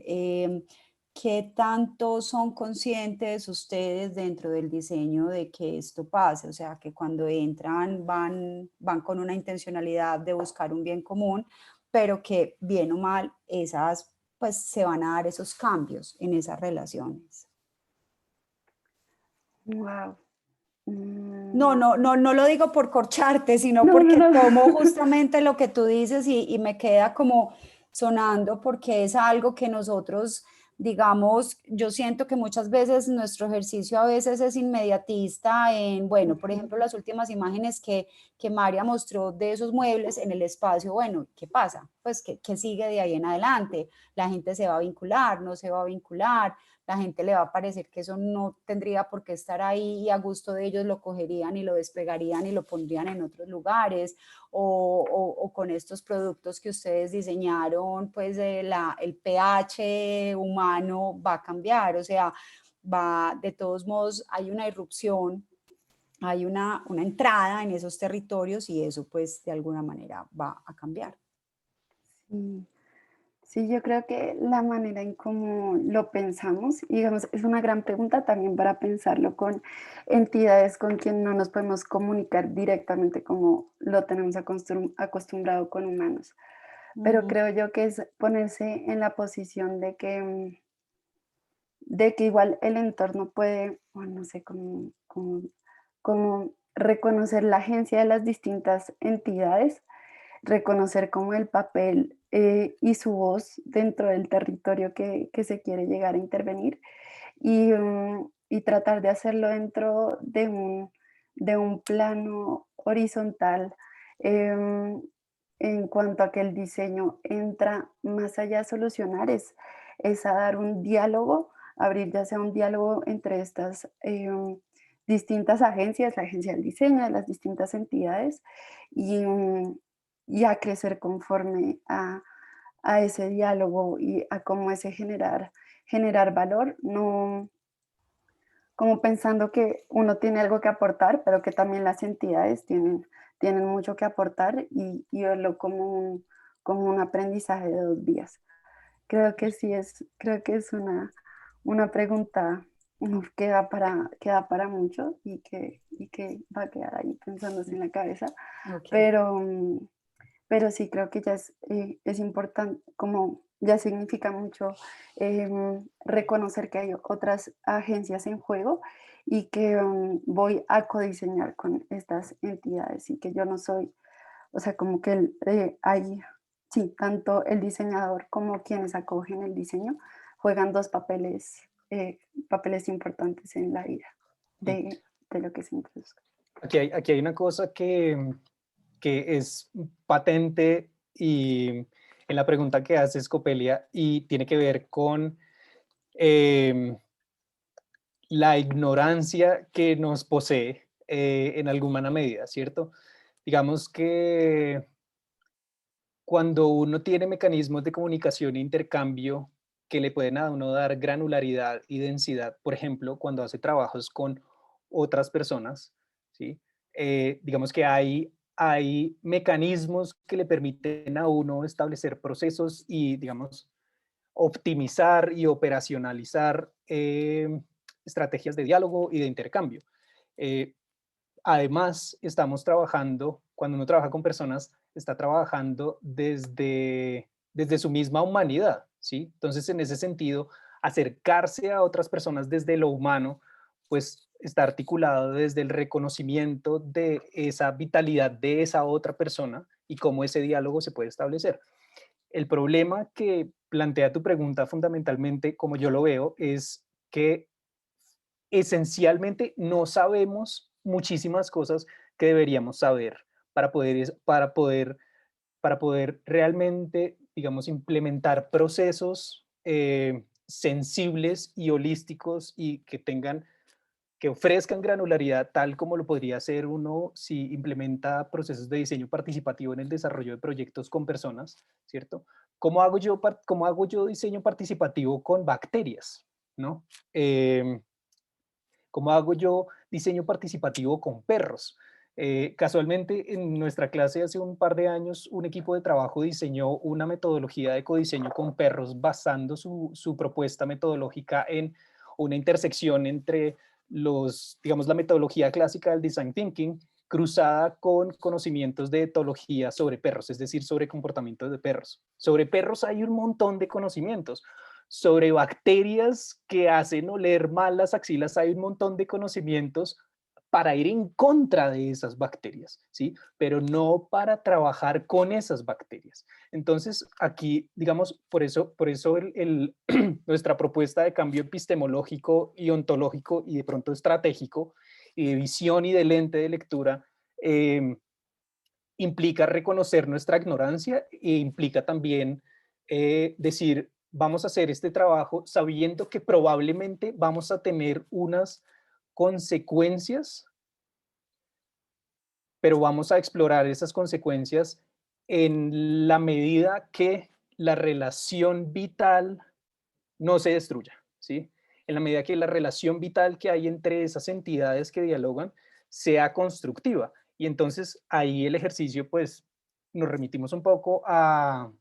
¿Qué tanto son conscientes ustedes dentro del diseño de que esto pase? O sea, que cuando entran van con una intencionalidad de buscar un bien común, pero que bien o mal pues se van a dar esos cambios en esas relaciones. Wow. No lo digo por corcharte, sino porque tomo justamente lo que tú dices y me queda como sonando, porque es algo que nosotros, digamos, yo siento que muchas veces nuestro ejercicio a veces es inmediatista en, bueno, por ejemplo, las últimas imágenes que María mostró de esos muebles en el espacio, bueno, ¿qué pasa? Pues, ¿qué sigue de ahí en adelante? La gente se va a vincular, no se va a vincular, la gente le va a parecer que eso no tendría por qué estar ahí y a gusto de ellos lo cogerían y lo despegarían y lo pondrían en otros lugares, o con estos productos que ustedes diseñaron, pues el pH humano va a cambiar, o sea, de todos modos hay una irrupción, hay una entrada en esos territorios, y eso pues de alguna manera va a cambiar. Sí. Sí, yo creo que la manera en cómo lo pensamos, y digamos, es una gran pregunta también para pensarlo con entidades con quien no nos podemos comunicar directamente como lo tenemos acostumbrado con humanos. Pero creo yo que es ponerse en la posición de que igual el entorno puede, bueno, no sé, como reconocer la agencia de las distintas entidades, reconocer como el papel y su voz dentro del territorio que se quiere llegar a intervenir, y tratar de hacerlo dentro de un plano horizontal, en cuanto a que el diseño entra más allá de solucionar, es a dar un diálogo, abrir ya sea un diálogo entre estas distintas agencias, la agencia del diseño, de las distintas entidades, y a crecer conforme a ese diálogo y a cómo ese generar valor, no como pensando que uno tiene algo que aportar, pero que también las entidades tienen mucho que aportar, y verlo como un aprendizaje de dos vías. Creo que sí creo que es una pregunta queda para mucho y que va a quedar ahí pensándose en la cabeza, Ok. pero sí creo que ya es importante, como ya significa mucho reconocer que hay otras agencias en juego y que voy a codiseñar con estas entidades y que yo no soy, o sea, como que hay, sí, tanto el diseñador como quienes acogen el diseño juegan dos papeles importantes en la vida de lo que se introduzca. Aquí hay una cosa que es patente y en la pregunta que hace Scopelia y tiene que ver con la ignorancia que nos posee en alguna medida, ¿cierto? Digamos que cuando uno tiene mecanismos de comunicación e intercambio que le pueden a uno dar granularidad y densidad, por ejemplo, cuando hace trabajos con otras personas, ¿sí? Digamos que hay mecanismos que le permiten a uno establecer procesos y, digamos, optimizar y operacionalizar estrategias de diálogo y de intercambio. Eh, Además, estamos trabajando, cuando uno trabaja con personas, está trabajando desde su misma humanidad, ¿sí? Entonces, en ese sentido, acercarse a otras personas desde lo humano, pues está articulado desde el reconocimiento de esa vitalidad de esa otra persona y cómo ese diálogo se puede establecer. El problema que plantea tu pregunta fundamentalmente, como yo lo veo, es que esencialmente no sabemos muchísimas cosas que deberíamos saber para poder realmente, digamos, implementar procesos sensibles y holísticos y que ofrezcan granularidad tal como lo podría hacer uno si implementa procesos de diseño participativo en el desarrollo de proyectos con personas, ¿cierto? Cómo hago yo diseño participativo con bacterias, ¿no? ¿Cómo hago yo diseño participativo con perros? Casualmente, en nuestra clase hace un par de años, un equipo de trabajo diseñó una metodología de codiseño con perros basando su propuesta metodológica en una intersección entre digamos, la metodología clásica del design thinking cruzada con conocimientos de etología sobre perros, es decir, sobre comportamientos de perros. Sobre perros hay un montón de conocimientos. Sobre bacterias que hacen oler mal las axilas hay un montón de conocimientos para ir en contra de esas bacterias, ¿sí? Pero no para trabajar con esas bacterias. Entonces, aquí, digamos, por eso nuestra propuesta de cambio epistemológico y ontológico y de pronto estratégico y de visión y de lente de lectura implica reconocer nuestra ignorancia e implica también decir, vamos a hacer este trabajo sabiendo que probablemente vamos a tener unas consecuencias, pero vamos a explorar esas consecuencias en la medida que la relación vital no se destruya, ¿sí? En la medida que la relación vital que hay entre esas entidades que dialogan sea constructiva. Y entonces ahí el ejercicio, pues, nos remitimos un poco a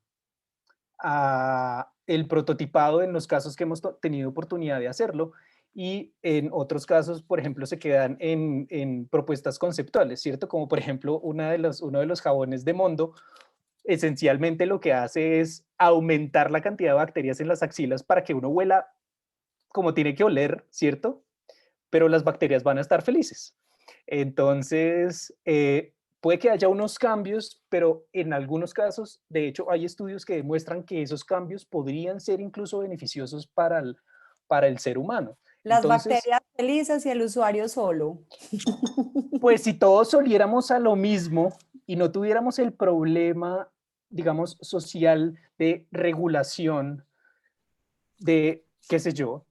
el prototipado en los casos que hemos tenido oportunidad de hacerlo y en otros casos, por ejemplo, se quedan en propuestas conceptuales, ¿cierto? Como por ejemplo uno de los jabones de Mondo, esencialmente lo que hace es aumentar la cantidad de bacterias en las axilas para que uno huela como tiene que oler, ¿cierto? Pero las bacterias van a estar felices. Entonces, puede que haya unos cambios, pero en algunos casos, de hecho, hay estudios que demuestran que esos cambios podrían ser incluso beneficiosos para el ser humano. Las Entonces, bacterias felices y el usuario solo. pues si todos oliéramos a lo mismo y no tuviéramos el problema, digamos, social de regulación de, qué sé yo,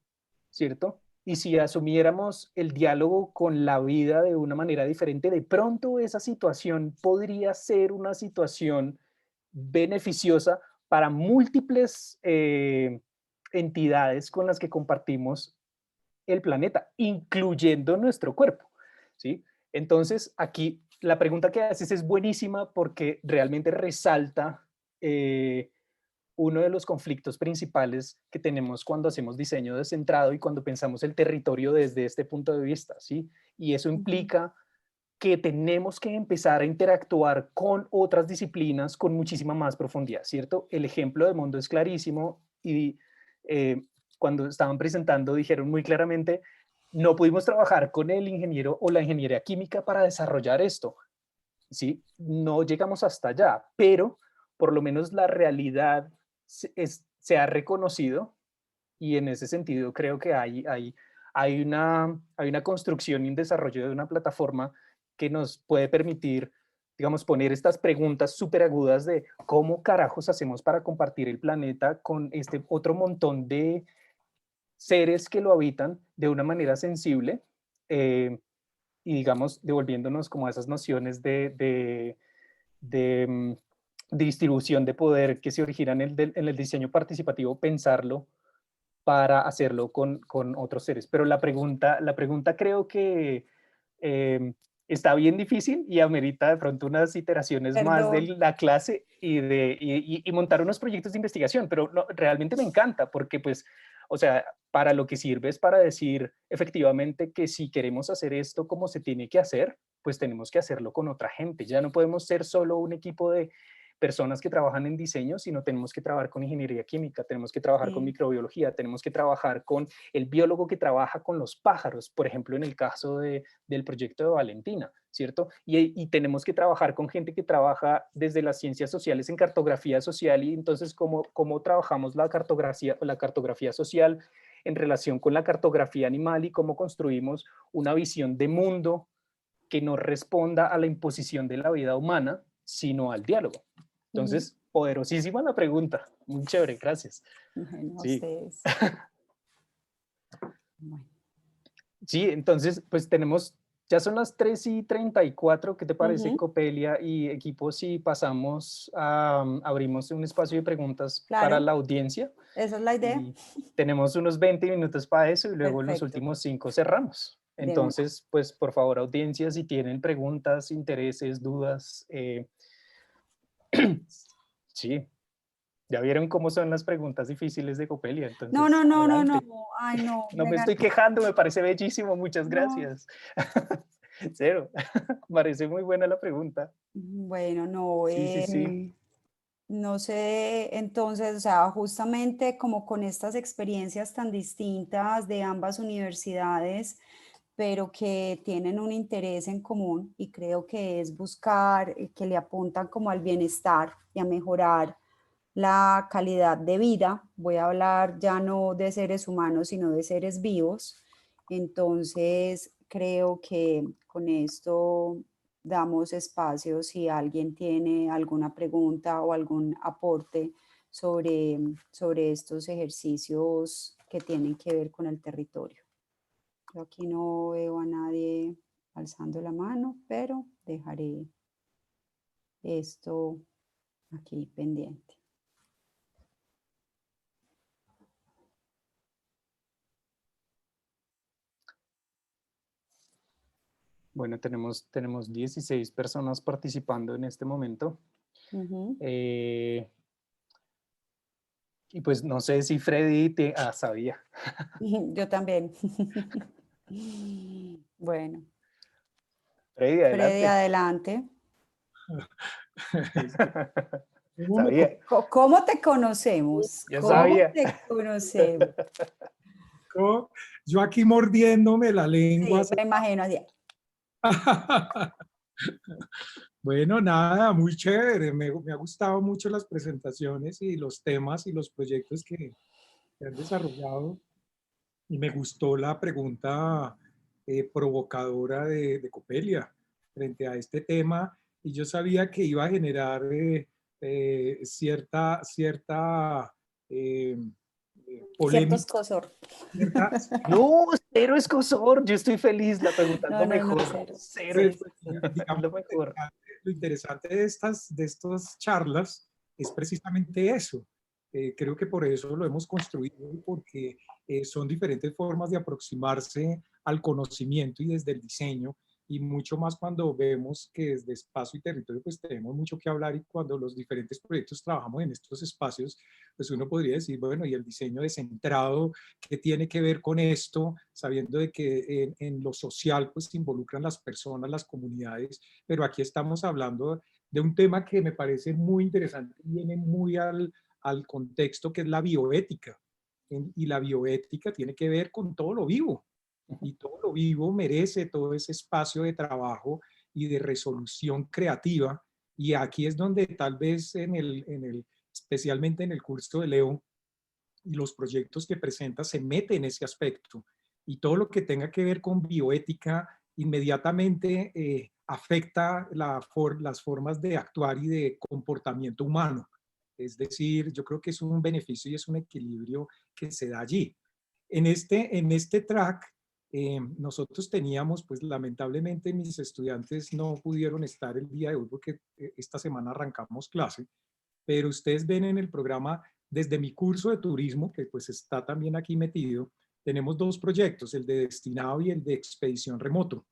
¿cierto? Y si asumiéramos el diálogo con la vida de una manera diferente, de pronto esa situación podría ser una situación beneficiosa para múltiples entidades con las que compartimos el planeta, incluyendo nuestro cuerpo, ¿sí? Entonces, aquí la pregunta que haces es buenísima porque realmente resalta uno de los conflictos principales que tenemos cuando hacemos diseño descentrado y cuando pensamos el territorio desde este punto de vista, ¿sí? Y eso implica que tenemos que empezar a interactuar con otras disciplinas con muchísima más profundidad, ¿cierto? El ejemplo de Mondo es clarísimo y cuando estaban presentando dijeron muy claramente, no pudimos trabajar con el ingeniero o la ingeniería química para desarrollar esto, ¿sí? No llegamos hasta allá, pero por lo menos la realidad se ha reconocido y en ese sentido creo que hay una construcción y un desarrollo de una plataforma que nos puede permitir, digamos, poner estas preguntas súper agudas de cómo carajos hacemos para compartir el planeta con este otro montón de seres que lo habitan de una manera sensible y, digamos, devolviéndonos como a esas nociones de distribución de poder que se originan en el diseño participativo, pensarlo para hacerlo con otros seres. Pero la pregunta creo que está bien difícil y amerita de pronto unas iteraciones más de la clase y montar unos proyectos de investigación, pero no, realmente me encanta porque pues, o sea, para lo que sirve es para decir efectivamente que si queremos hacer esto como se tiene que hacer, pues tenemos que hacerlo con otra gente. Ya no podemos ser solo un equipo de personas que trabajan en diseño, sino tenemos que trabajar con ingeniería química, tenemos que trabajar con microbiología, tenemos que trabajar con el biólogo que trabaja con los pájaros, por ejemplo, en el caso del proyecto de Valentina, ¿cierto? Y tenemos que trabajar con gente que trabaja desde las ciencias sociales en cartografía social y entonces cómo trabajamos la cartografía social en relación con la cartografía animal y cómo construimos una visión de mundo que no responda a la imposición de la vida humana, sino al diálogo. Entonces, poderosísima la pregunta. Muy chévere, gracias. Bueno, sí. Ustedes. Bueno. Sí, entonces, pues ya son las 3:34, ¿qué te parece, Copelia y equipo, si pasamos abrimos un espacio de preguntas para la audiencia? Esa es la idea. Y tenemos unos 20 minutos para eso y luego en los últimos 5 cerramos. Entonces, pues por favor, audiencia, si tienen preguntas, intereses, dudas. Sí, ya vieron cómo son las preguntas difíciles de Copelia. Entonces, no. Ay, no. No me estoy quejando, me parece bellísimo, muchas gracias. Cero, parece muy buena la pregunta. Bueno, no. Sí. No sé, entonces, o sea, justamente como con estas experiencias tan distintas de ambas universidades, pero que tienen un interés en común y creo que es buscar, que le apuntan como al bienestar y a mejorar la calidad de vida. Voy a hablar ya no de seres humanos, sino de seres vivos. Entonces, creo que con esto damos espacio si alguien tiene alguna pregunta o algún aporte sobre estos ejercicios que tienen que ver con el territorio. Yo aquí no veo a nadie alzando la mano, pero dejaré esto aquí pendiente. Bueno, tenemos 16 personas participando en este momento. Y pues no sé si Freddy sabía. Yo también. Bueno. Freddy, adelante. Sabía. ¿Cómo te conocemos? Yo sabía. ¿Cómo te conocemos? Yo aquí mordiéndome la lengua. Sí, me imagino así. Bueno, nada, muy chévere. Me ha gustado mucho las presentaciones y los temas y los proyectos que han desarrollado. Y me gustó la pregunta provocadora de Copelia frente a este tema. Y yo sabía que iba a generar cierta polémica. Cierto escosor. No, cero escosor. Yo estoy feliz. La pregunta es lo mejor. Cero. Digamos, lo interesante de estas charlas es precisamente eso. Creo que por eso lo hemos construido, porque son diferentes formas de aproximarse al conocimiento y desde el diseño y mucho más cuando vemos que desde espacio y territorio pues tenemos mucho que hablar, y cuando los diferentes proyectos trabajamos en estos espacios, pues uno podría decir, bueno, y el diseño descentrado, ¿qué tiene que ver con esto? Sabiendo de que en lo social pues se involucran las personas, las comunidades, pero aquí estamos hablando de un tema que me parece muy interesante, viene muy al contexto que es la bioética, y la bioética tiene que ver con todo lo vivo, y todo lo vivo merece todo ese espacio de trabajo y de resolución creativa, y aquí es donde tal vez especialmente en el curso de Leo y los proyectos que presenta se mete en ese aspecto, y todo lo que tenga que ver con bioética inmediatamente afecta las formas de actuar y de comportamiento humano. Es decir, yo creo que es un beneficio y es un equilibrio que se da allí. En este track, nosotros teníamos, pues lamentablemente mis estudiantes no pudieron estar el día de hoy porque esta semana arrancamos clase, pero ustedes ven en el programa, desde mi curso de turismo, que pues está también aquí metido, tenemos dos proyectos, el de destinado y el de expedición remoto.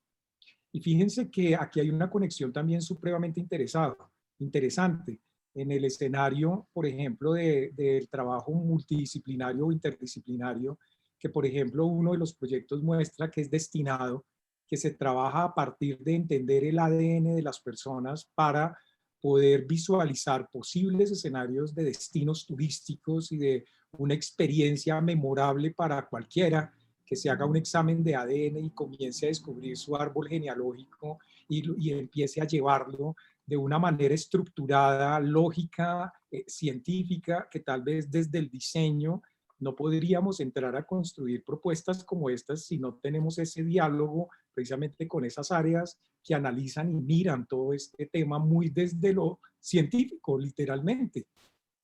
Y fíjense que aquí hay una conexión también supremamente interesante en el escenario, por ejemplo, del trabajo multidisciplinario o interdisciplinario, que por ejemplo uno de los proyectos muestra que es destinado, que se trabaja a partir de entender el ADN de las personas para poder visualizar posibles escenarios de destinos turísticos y de una experiencia memorable para cualquiera que se haga un examen de ADN y comience a descubrir su árbol genealógico y empiece a llevarlo de una manera estructurada, lógica, científica, que tal vez desde el diseño no podríamos entrar a construir propuestas como estas si no tenemos ese diálogo precisamente con esas áreas que analizan y miran todo este tema muy desde lo científico, literalmente.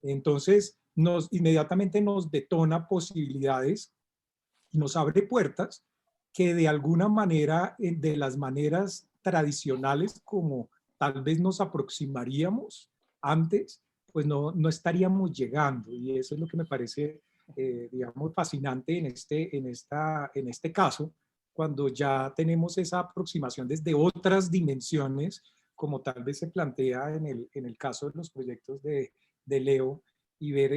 Entonces, inmediatamente nos detona posibilidades y nos abre puertas que de alguna manera, de las maneras tradicionales como tal vez nos aproximaríamos antes, pues no estaríamos llegando. Y eso es lo que me parece, digamos, fascinante en este caso, cuando ya tenemos esa aproximación desde otras dimensiones, como tal vez se plantea en el caso de los proyectos de Leo, y ver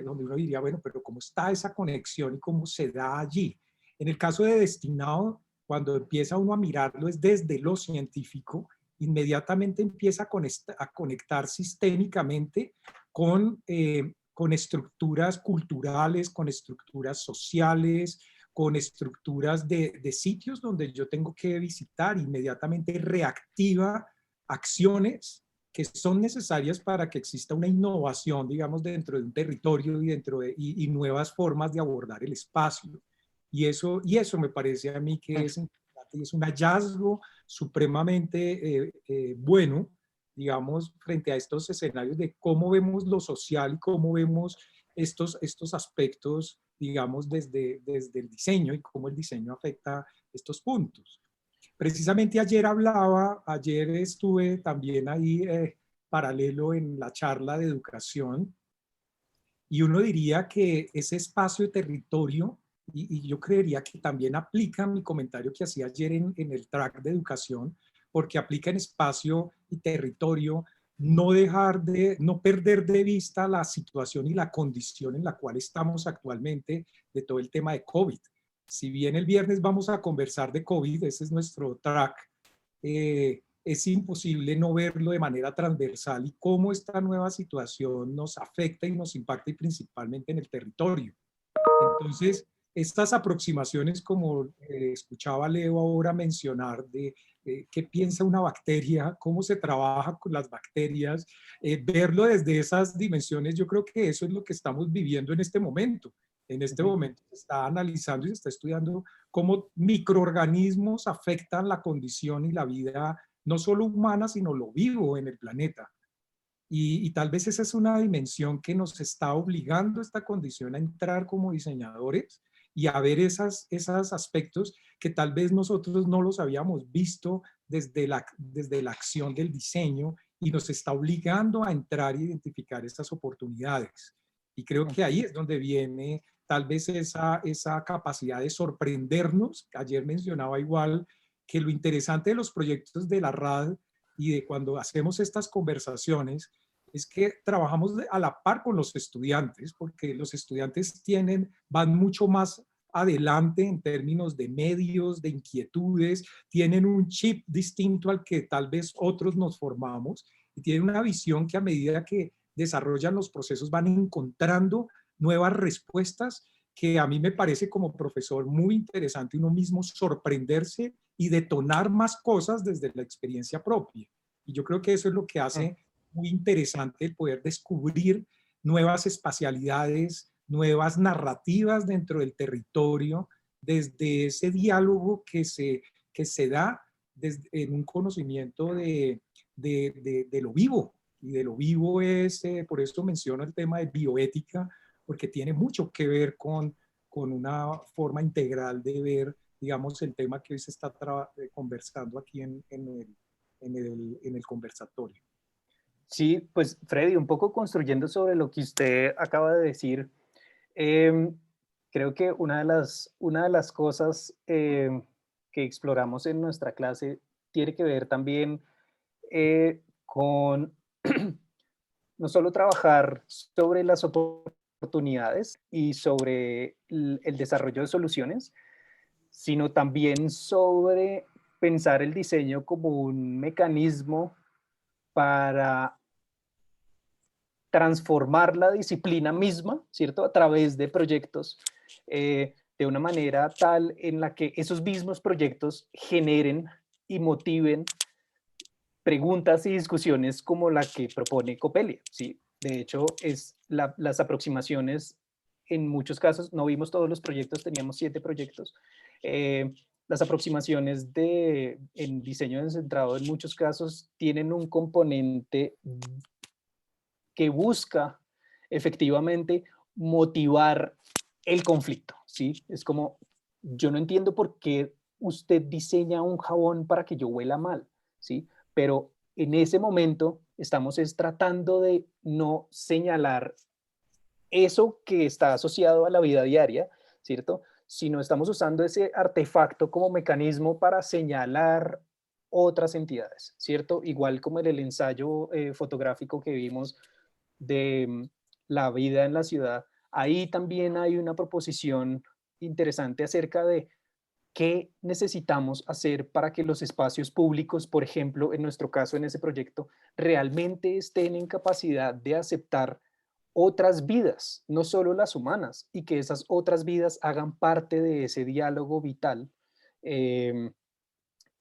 donde uno diría, bueno, pero ¿cómo está esa conexión y cómo se da allí? En el caso de destinado, cuando empieza uno a mirarlo es desde lo científico, inmediatamente empieza a conectar sistémicamente con estructuras culturales, con estructuras sociales, con estructuras de sitios donde yo tengo que visitar, inmediatamente reactiva acciones que son necesarias para que exista una innovación, digamos, dentro de un territorio y nuevas formas de abordar el espacio. Y eso me parece a mí que es importante y es un hallazgo supremamente bueno, digamos, frente a estos escenarios de cómo vemos lo social y cómo vemos estos aspectos, digamos, desde el diseño y cómo el diseño afecta estos puntos. Precisamente ayer estuve también ahí paralelo en la charla de educación, y uno diría que ese espacio de territorio, y yo creería que también aplica mi comentario que hacía ayer en el track de educación, porque aplica en espacio y territorio, no perder de vista la situación y la condición en la cual estamos actualmente de todo el tema de COVID. Si bien el viernes vamos a conversar de COVID, ese es nuestro track, es imposible no verlo de manera transversal y cómo esta nueva situación nos afecta y nos impacta, y principalmente en el territorio. Entonces, estas aproximaciones, como escuchaba Leo ahora mencionar, de qué piensa una bacteria, cómo se trabaja con las bacterias, verlo desde esas dimensiones, yo creo que eso es lo que estamos viviendo en este momento. En este momento se está analizando y se está estudiando cómo microorganismos afectan la condición y la vida, no solo humana, sino lo vivo en el planeta. Y tal vez esa es una dimensión que nos está obligando esta condición a entrar como diseñadores y a ver esos aspectos que tal vez nosotros no los habíamos visto desde la acción del diseño, y nos está obligando a entrar e identificar estas oportunidades. Y creo que ahí es donde viene tal vez esa capacidad de sorprendernos. Ayer mencionaba igual que lo interesante de los proyectos de la RAD y de cuando hacemos estas conversaciones es que trabajamos a la par con los estudiantes, porque los estudiantes van mucho más adelante en términos de medios, de inquietudes, tienen un chip distinto al que tal vez otros nos formamos y tienen una visión que a medida que desarrollan los procesos van encontrando nuevas respuestas que a mí me parece como profesor muy interesante uno mismo sorprenderse y detonar más cosas desde la experiencia propia. Y yo creo que eso es lo que hace muy interesante el poder descubrir nuevas espacialidades, nuevas narrativas dentro del territorio, desde ese diálogo que se da en un conocimiento de lo vivo. Y de lo vivo es, por eso menciono el tema de bioética, porque tiene mucho que ver con una forma integral de ver, digamos, el tema que hoy se está conversando aquí en el conversatorio. Sí, pues Freddy, un poco construyendo sobre lo que usted acaba de decir, creo que una de las cosas que exploramos en nuestra clase tiene que ver también con no solo trabajar sobre las oportunidades y sobre el desarrollo de soluciones, sino también sobre pensar el diseño como un mecanismo para transformar la disciplina misma, ¿cierto? A través de proyectos, de una manera tal en la que esos mismos proyectos generen y motiven preguntas y discusiones como la que propone Coppelia, ¿sí? De hecho, las aproximaciones, en muchos casos, no vimos todos los proyectos, teníamos 7 proyectos, las aproximaciones en diseño descentrado en muchos casos tienen un componente que busca efectivamente motivar el conflicto, ¿sí? Es como, yo no entiendo por qué usted diseña un jabón para que yo huela mal, ¿sí? Pero en ese momento estamos tratando de no señalar eso que está asociado a la vida diaria, ¿cierto? Sino estamos usando ese artefacto como mecanismo para señalar otras entidades, ¿cierto? Igual como en el ensayo fotográfico que vimos de la vida en la ciudad, ahí también hay una proposición interesante acerca de qué necesitamos hacer para que los espacios públicos, por ejemplo, en nuestro caso en ese proyecto, realmente estén en capacidad de aceptar otras vidas, no solo las humanas, y que esas otras vidas hagan parte de ese diálogo vital en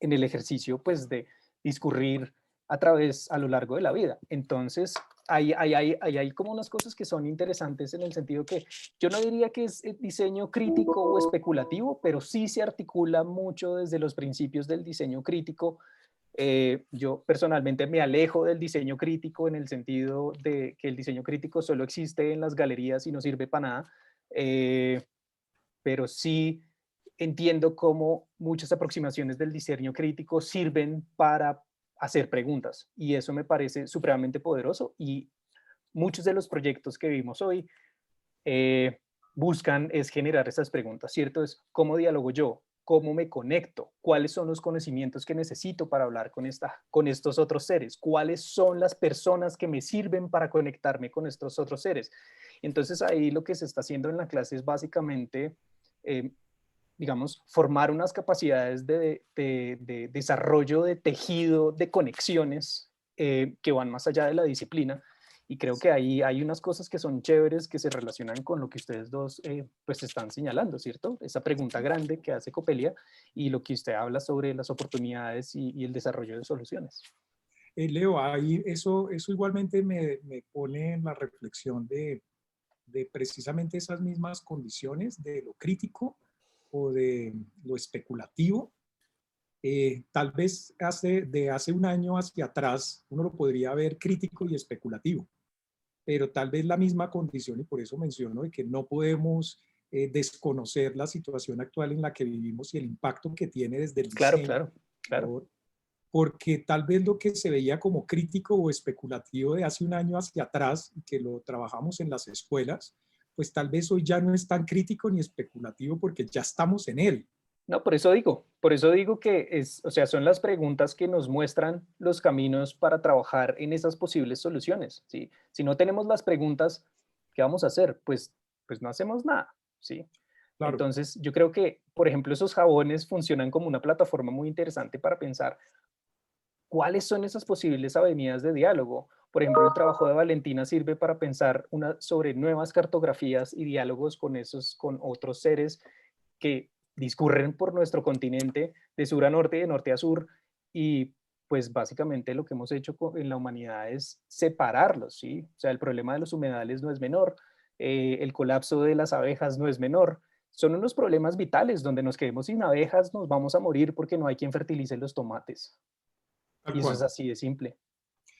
el ejercicio pues de discurrir a lo largo de la vida. Entonces, hay como unas cosas que son interesantes en el sentido que yo no diría que es diseño crítico o especulativo, pero sí se articula mucho desde los principios del diseño crítico. Yo personalmente me alejo del diseño crítico en el sentido de que el diseño crítico solo existe en las galerías y no sirve para nada, pero sí entiendo cómo muchas aproximaciones del diseño crítico sirven para hacer preguntas y eso me parece supremamente poderoso y muchos de los proyectos que vimos hoy buscan es generar esas preguntas, ¿cierto? Es cómo dialogo yo, cómo me conecto, cuáles son los conocimientos que necesito para hablar con estos otros seres, cuáles son las personas que me sirven para conectarme con estos otros seres. Entonces ahí lo que se está haciendo en la clase es básicamente digamos, formar unas capacidades de desarrollo de tejido, de conexiones que van más allá de la disciplina. Y creo que ahí hay unas cosas que son chéveres que se relacionan con lo que ustedes dos pues están señalando, ¿cierto? Esa pregunta grande que hace Coppelia y lo que usted habla sobre las oportunidades y el desarrollo de soluciones. Leo, ahí eso igualmente me pone en la reflexión de precisamente esas mismas condiciones de lo crítico o de lo especulativo. Tal vez hace un año hacia atrás uno lo podría ver crítico y especulativo, pero tal vez la misma condición, y por eso menciono de que no podemos desconocer la situación actual en la que vivimos y el impacto que tiene desde el diseño. Claro. Porque tal vez lo que se veía como crítico o especulativo de hace un año hacia atrás, y que lo trabajamos en las escuelas, pues tal vez hoy ya no es tan crítico ni especulativo porque ya estamos en él. No, por eso digo, por eso digo que o sea, son las preguntas que nos muestran los caminos para trabajar en esas posibles soluciones, ¿sí? Si no tenemos las preguntas, ¿qué vamos a hacer? Pues no hacemos nada, ¿sí? Claro. Entonces, yo creo que, por ejemplo, esos jabones funcionan como una plataforma muy interesante para pensar cuáles son esas posibles avenidas de diálogo. Por ejemplo, el trabajo de Valentina sirve para pensar sobre nuevas cartografías y diálogos con otros seres que discurren por nuestro continente de sur a norte y de norte a sur, y pues básicamente lo que hemos hecho en la humanidad es separarlos, ¿sí? O sea, el problema de los humedales no es menor, el colapso de las abejas no es menor, son unos problemas vitales. Donde nos quedemos sin abejas nos vamos a morir porque no hay quien fertilice los tomates. Tal Y eso es cual. así de simple,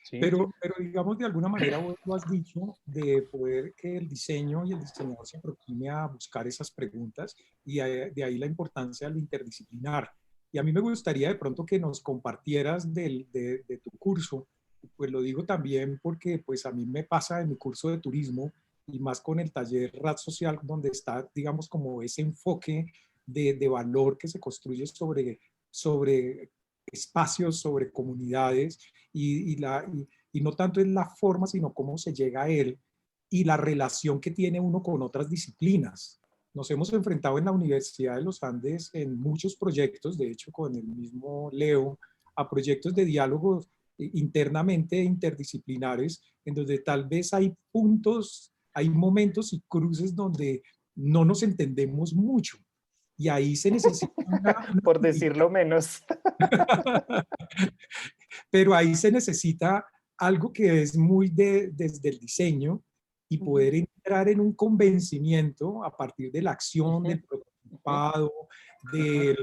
¿sí? Pero digamos, de alguna manera vos lo has dicho, de poder que el diseño y el diseñador se aproxime a buscar esas preguntas, y de ahí la importancia del interdisciplinar. Y a mí me gustaría de pronto que nos compartieras de tu curso. Pues lo digo también porque pues a mí me pasa en mi curso de turismo, y más con el taller RAD Social, donde está, digamos, como ese enfoque de valor que se construye sobre espacios, sobre comunidades, y no tanto en la forma, sino cómo se llega a él y la relación que tiene uno con otras disciplinas. Nos hemos enfrentado en la Universidad de los Andes en muchos proyectos, de hecho con el mismo Leo, a proyectos de diálogo internamente interdisciplinares, en donde tal vez hay puntos, hay momentos y cruces donde no nos entendemos mucho. Y ahí se necesita por decirlo menos. Pero ahí se necesita algo que es muy desde el diseño, y poder entrar en un convencimiento a partir de la acción, del prototipado, de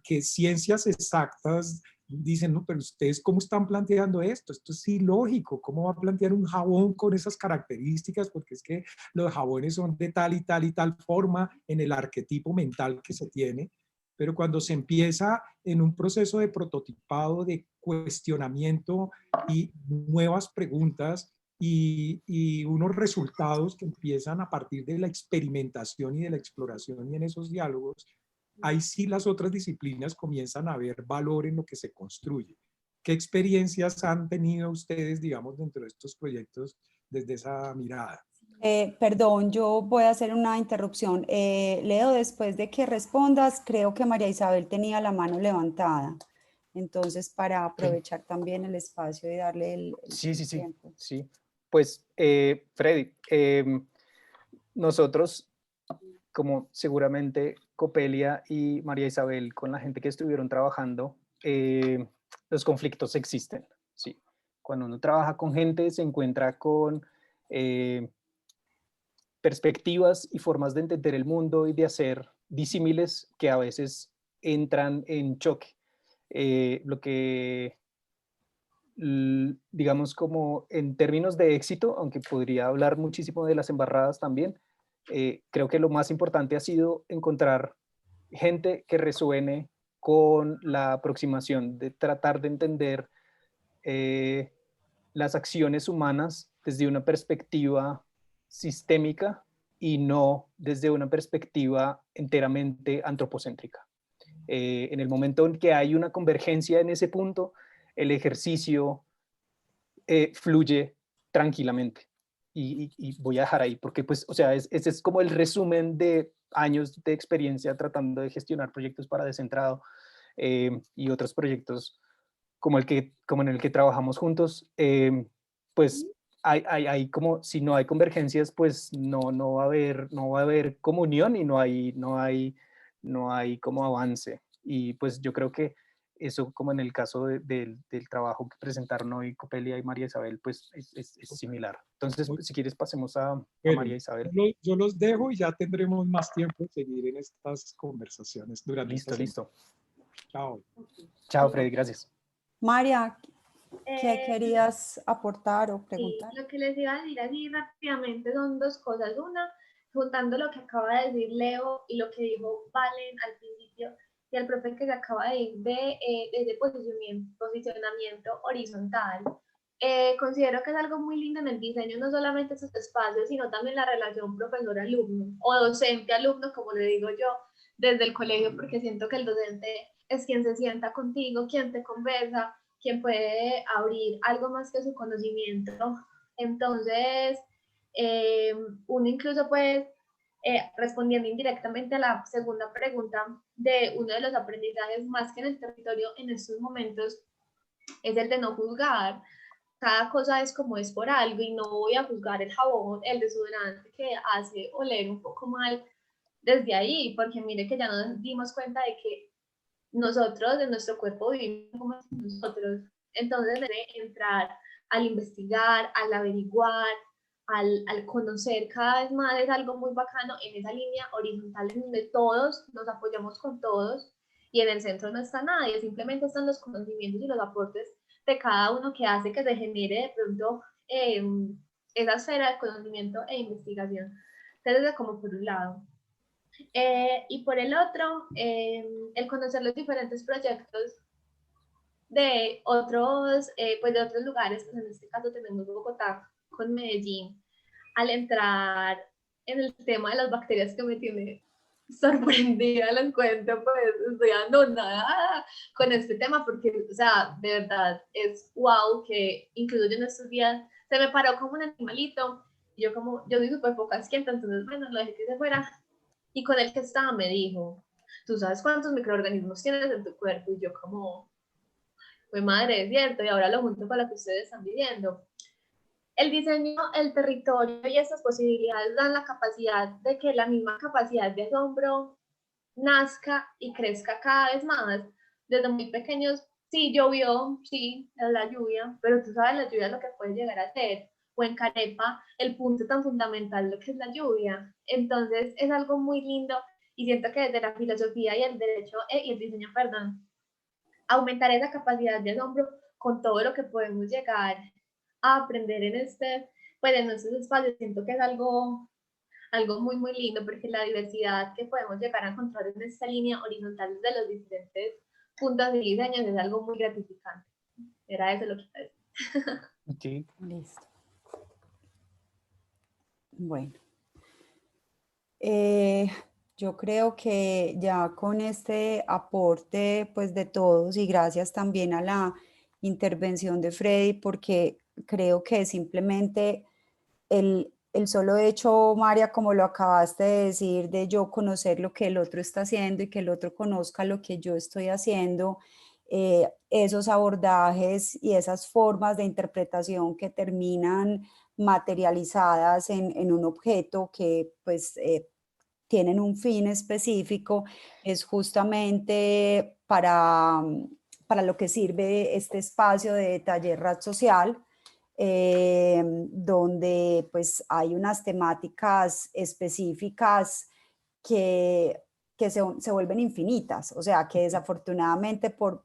que ciencias exactas dicen, no, pero ustedes ¿cómo están planteando esto? Esto es ilógico. ¿Cómo va a plantear un jabón con esas características? Porque es que los jabones son de tal y tal y tal forma en el arquetipo mental que se tiene. Pero cuando se empieza en un proceso de prototipado, de cuestionamiento y nuevas preguntas, y unos resultados que empiezan a partir de la experimentación y de la exploración y en esos diálogos, ahí sí las otras disciplinas comienzan a ver valor en lo que se construye. ¿Qué experiencias han tenido ustedes, digamos, dentro de estos proyectos desde esa mirada? Perdón, yo voy a hacer una interrupción. Leo, después de que respondas, creo que María Isabel tenía la mano levantada. Entonces, para aprovechar también el espacio y darle el tiempo. Sí. Pues, Freddy, nosotros, como seguramente Copelia y María Isabel, con la gente que estuvieron trabajando, los conflictos existen, ¿sí? Cuando uno trabaja con gente, se encuentra con perspectivas y formas de entender el mundo y de hacer disímiles que a veces entran en choque. Lo que, digamos, como en términos de éxito, aunque podría hablar muchísimo de las embarradas también, creo que lo más importante ha sido encontrar gente que resuene con la aproximación de tratar de entender las acciones humanas desde una perspectiva sistémica y no desde una perspectiva enteramente antropocéntrica. En el momento en que hay una convergencia en ese punto, el ejercicio fluye tranquilamente. Y voy a dejar ahí, porque pues, o sea, ese es como el resumen de años de experiencia tratando de gestionar proyectos para Descentrado, y otros proyectos como en el que trabajamos juntos. Pues hay como, si no hay convergencias, pues no va a haber comunión, y no hay como avance. Y pues yo creo que eso, como en el caso del trabajo que presentaron hoy Copelia y María Isabel, pues es similar. Entonces, pues, si quieres, pasemos a María Isabel. Yo los dejo y ya tendremos más tiempo de seguir en estas conversaciones durante esta semana. Listo. Chao. Chao, Freddy, gracias. María, ¿qué querías aportar o preguntar? Sí, lo que les iba a decir así rápidamente son dos cosas. Una, juntando lo que acaba de decir Leo y lo que dijo Valen al principio, y el profe que se acaba de ir de ese posicionamiento horizontal. Considero que es algo muy lindo en el diseño, no solamente esos espacios, sino también la relación profesor-alumno o docente-alumno, como le digo yo, desde el colegio, porque siento que el docente es quien se sienta contigo, quien te conversa, quien puede abrir algo más que su conocimiento. Entonces, uno incluso puede, respondiendo indirectamente a la segunda pregunta, de uno de los aprendizajes más que en el territorio en estos momentos, es el de no juzgar. Cada cosa es como es por algo y no voy a juzgar el jabón, el desodorante que hace oler un poco mal desde ahí, porque mire que ya nos dimos cuenta de que nosotros, de nuestro cuerpo, vivimos como nosotros. Entonces, entrar al investigar, al averiguar, al conocer cada vez más es algo muy bacano en esa línea horizontal en donde todos nos apoyamos con todos y en el centro no está nadie, simplemente están los conocimientos y los aportes de cada uno que hace que se genere de pronto esa esfera de conocimiento e investigación. Entonces, como por un lado. Y por el otro, el conocer los diferentes proyectos de otros, pues de otros lugares, pues en este caso tenemos Bogotá con Medellín, al entrar en el tema de las bacterias que me tiene sorprendida, les cuento, pues estoy anonadada con este tema porque, o sea, de verdad es wow que incluso yo en estos días se me paró como un animalito y yo como, yo soy súper poca asquienta, entonces bueno, lo dejé que se fuera y con el que estaba me dijo, ¿tú sabes cuántos microorganismos tienes en tu cuerpo? Y yo como, fue madre, es cierto, y ahora lo junto con lo que ustedes están viviendo. El diseño, el territorio y estas posibilidades dan la capacidad de que la misma capacidad de asombro nazca y crezca cada vez más. Desde muy pequeños, sí, llovió, sí, es la lluvia, pero tú sabes la lluvia lo que puede llegar a ser. O en Carepa, el punto tan fundamental lo que es la lluvia. Entonces, es algo muy lindo y siento que desde la filosofía y el derecho, y el diseño, perdón, aumentar esa capacidad de asombro con todo lo que podemos llegar a aprender en pues en estos espacios, siento que es algo muy, muy lindo, porque la diversidad que podemos llegar a encontrar en esta línea horizontal de los diferentes puntos de diseño es algo muy gratificante. Era eso lo que iba a decir. Sí. Listo. Bueno. Yo creo que ya con este aporte pues de todos y gracias también a la intervención de Freddy, porque creo que simplemente el solo hecho, María, como lo acabaste de decir, de yo conocer lo que el otro está haciendo y que el otro conozca lo que yo estoy haciendo, esos abordajes y esas formas de interpretación que terminan materializadas en un objeto que pues tienen un fin específico, es justamente para lo que sirve este espacio de taller Red Social, donde pues hay unas temáticas específicas que se vuelven infinitas, o sea, que desafortunadamente por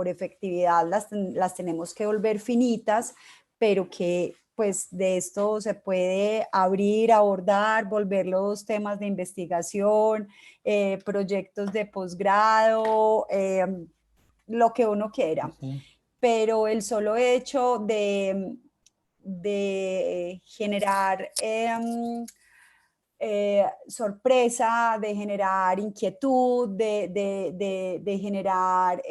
efectividad las tenemos que volver finitas, pero que pues de esto se puede abrir, abordar, volver los temas de investigación, proyectos de posgrado, lo que uno quiera. Pero el solo hecho de generar sorpresa, de generar inquietud, de generar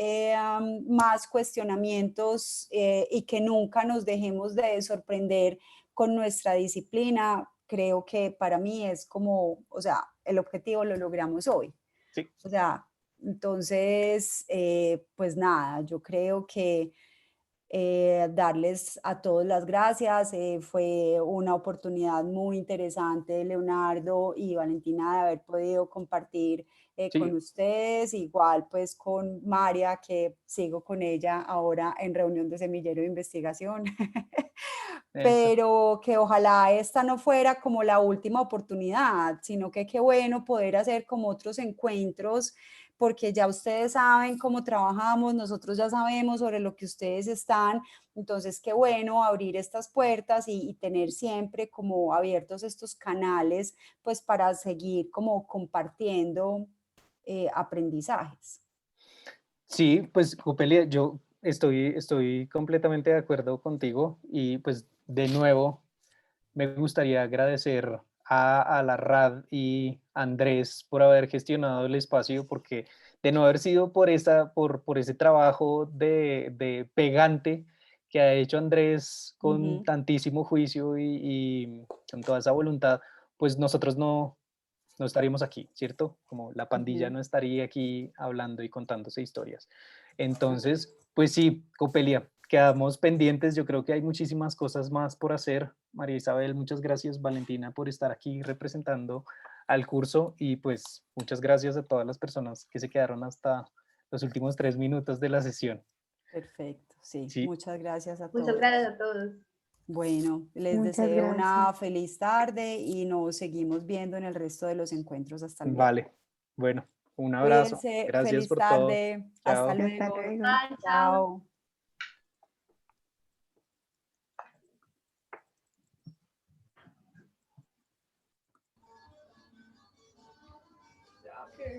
más cuestionamientos y que nunca nos dejemos de sorprender con nuestra disciplina, creo que para mí es como, o sea, el objetivo lo logramos hoy. Sí. O sea, entonces, pues nada, yo creo que darles a todos las gracias. Fue una oportunidad muy interesante, Leonardo y Valentina, de haber podido compartir con ustedes, igual pues con María, que sigo con ella ahora en reunión de semillero de investigación. Pero que ojalá esta no fuera como la última oportunidad, sino que qué bueno poder hacer como otros encuentros, porque ya ustedes saben cómo trabajamos, nosotros ya sabemos sobre lo que ustedes están, entonces qué bueno abrir estas puertas y tener siempre como abiertos estos canales, pues para seguir como compartiendo aprendizajes. Sí, pues Cupelia, yo estoy completamente de acuerdo contigo y pues de nuevo me gustaría agradecer a la RAD y a Andrés por haber gestionado el espacio, porque de no haber sido por ese trabajo de pegante que ha hecho Andrés con tantísimo juicio y con toda esa voluntad, pues nosotros no estaríamos aquí, ¿cierto? Como la pandilla no estaría aquí hablando y contándose historias. Entonces, pues sí, Copelia, quedamos pendientes. Yo creo que hay muchísimas cosas más por hacer. María Isabel, muchas gracias. Valentina, por estar aquí representando al curso, y pues muchas gracias a todas las personas que se quedaron hasta los últimos 3 minutos de la sesión. Perfecto, sí. Sí. Muchas gracias a todos. Muchas gracias a todos. Bueno, les Muchas deseo una gracias. feliz tarde y nos seguimos viendo en el resto de los encuentros. Hasta luego. Vale, bueno, un abrazo. Cuídense, Gracias feliz por todo. tarde. Chao. Hasta Hasta luego. luego. Bye, chao. Chao.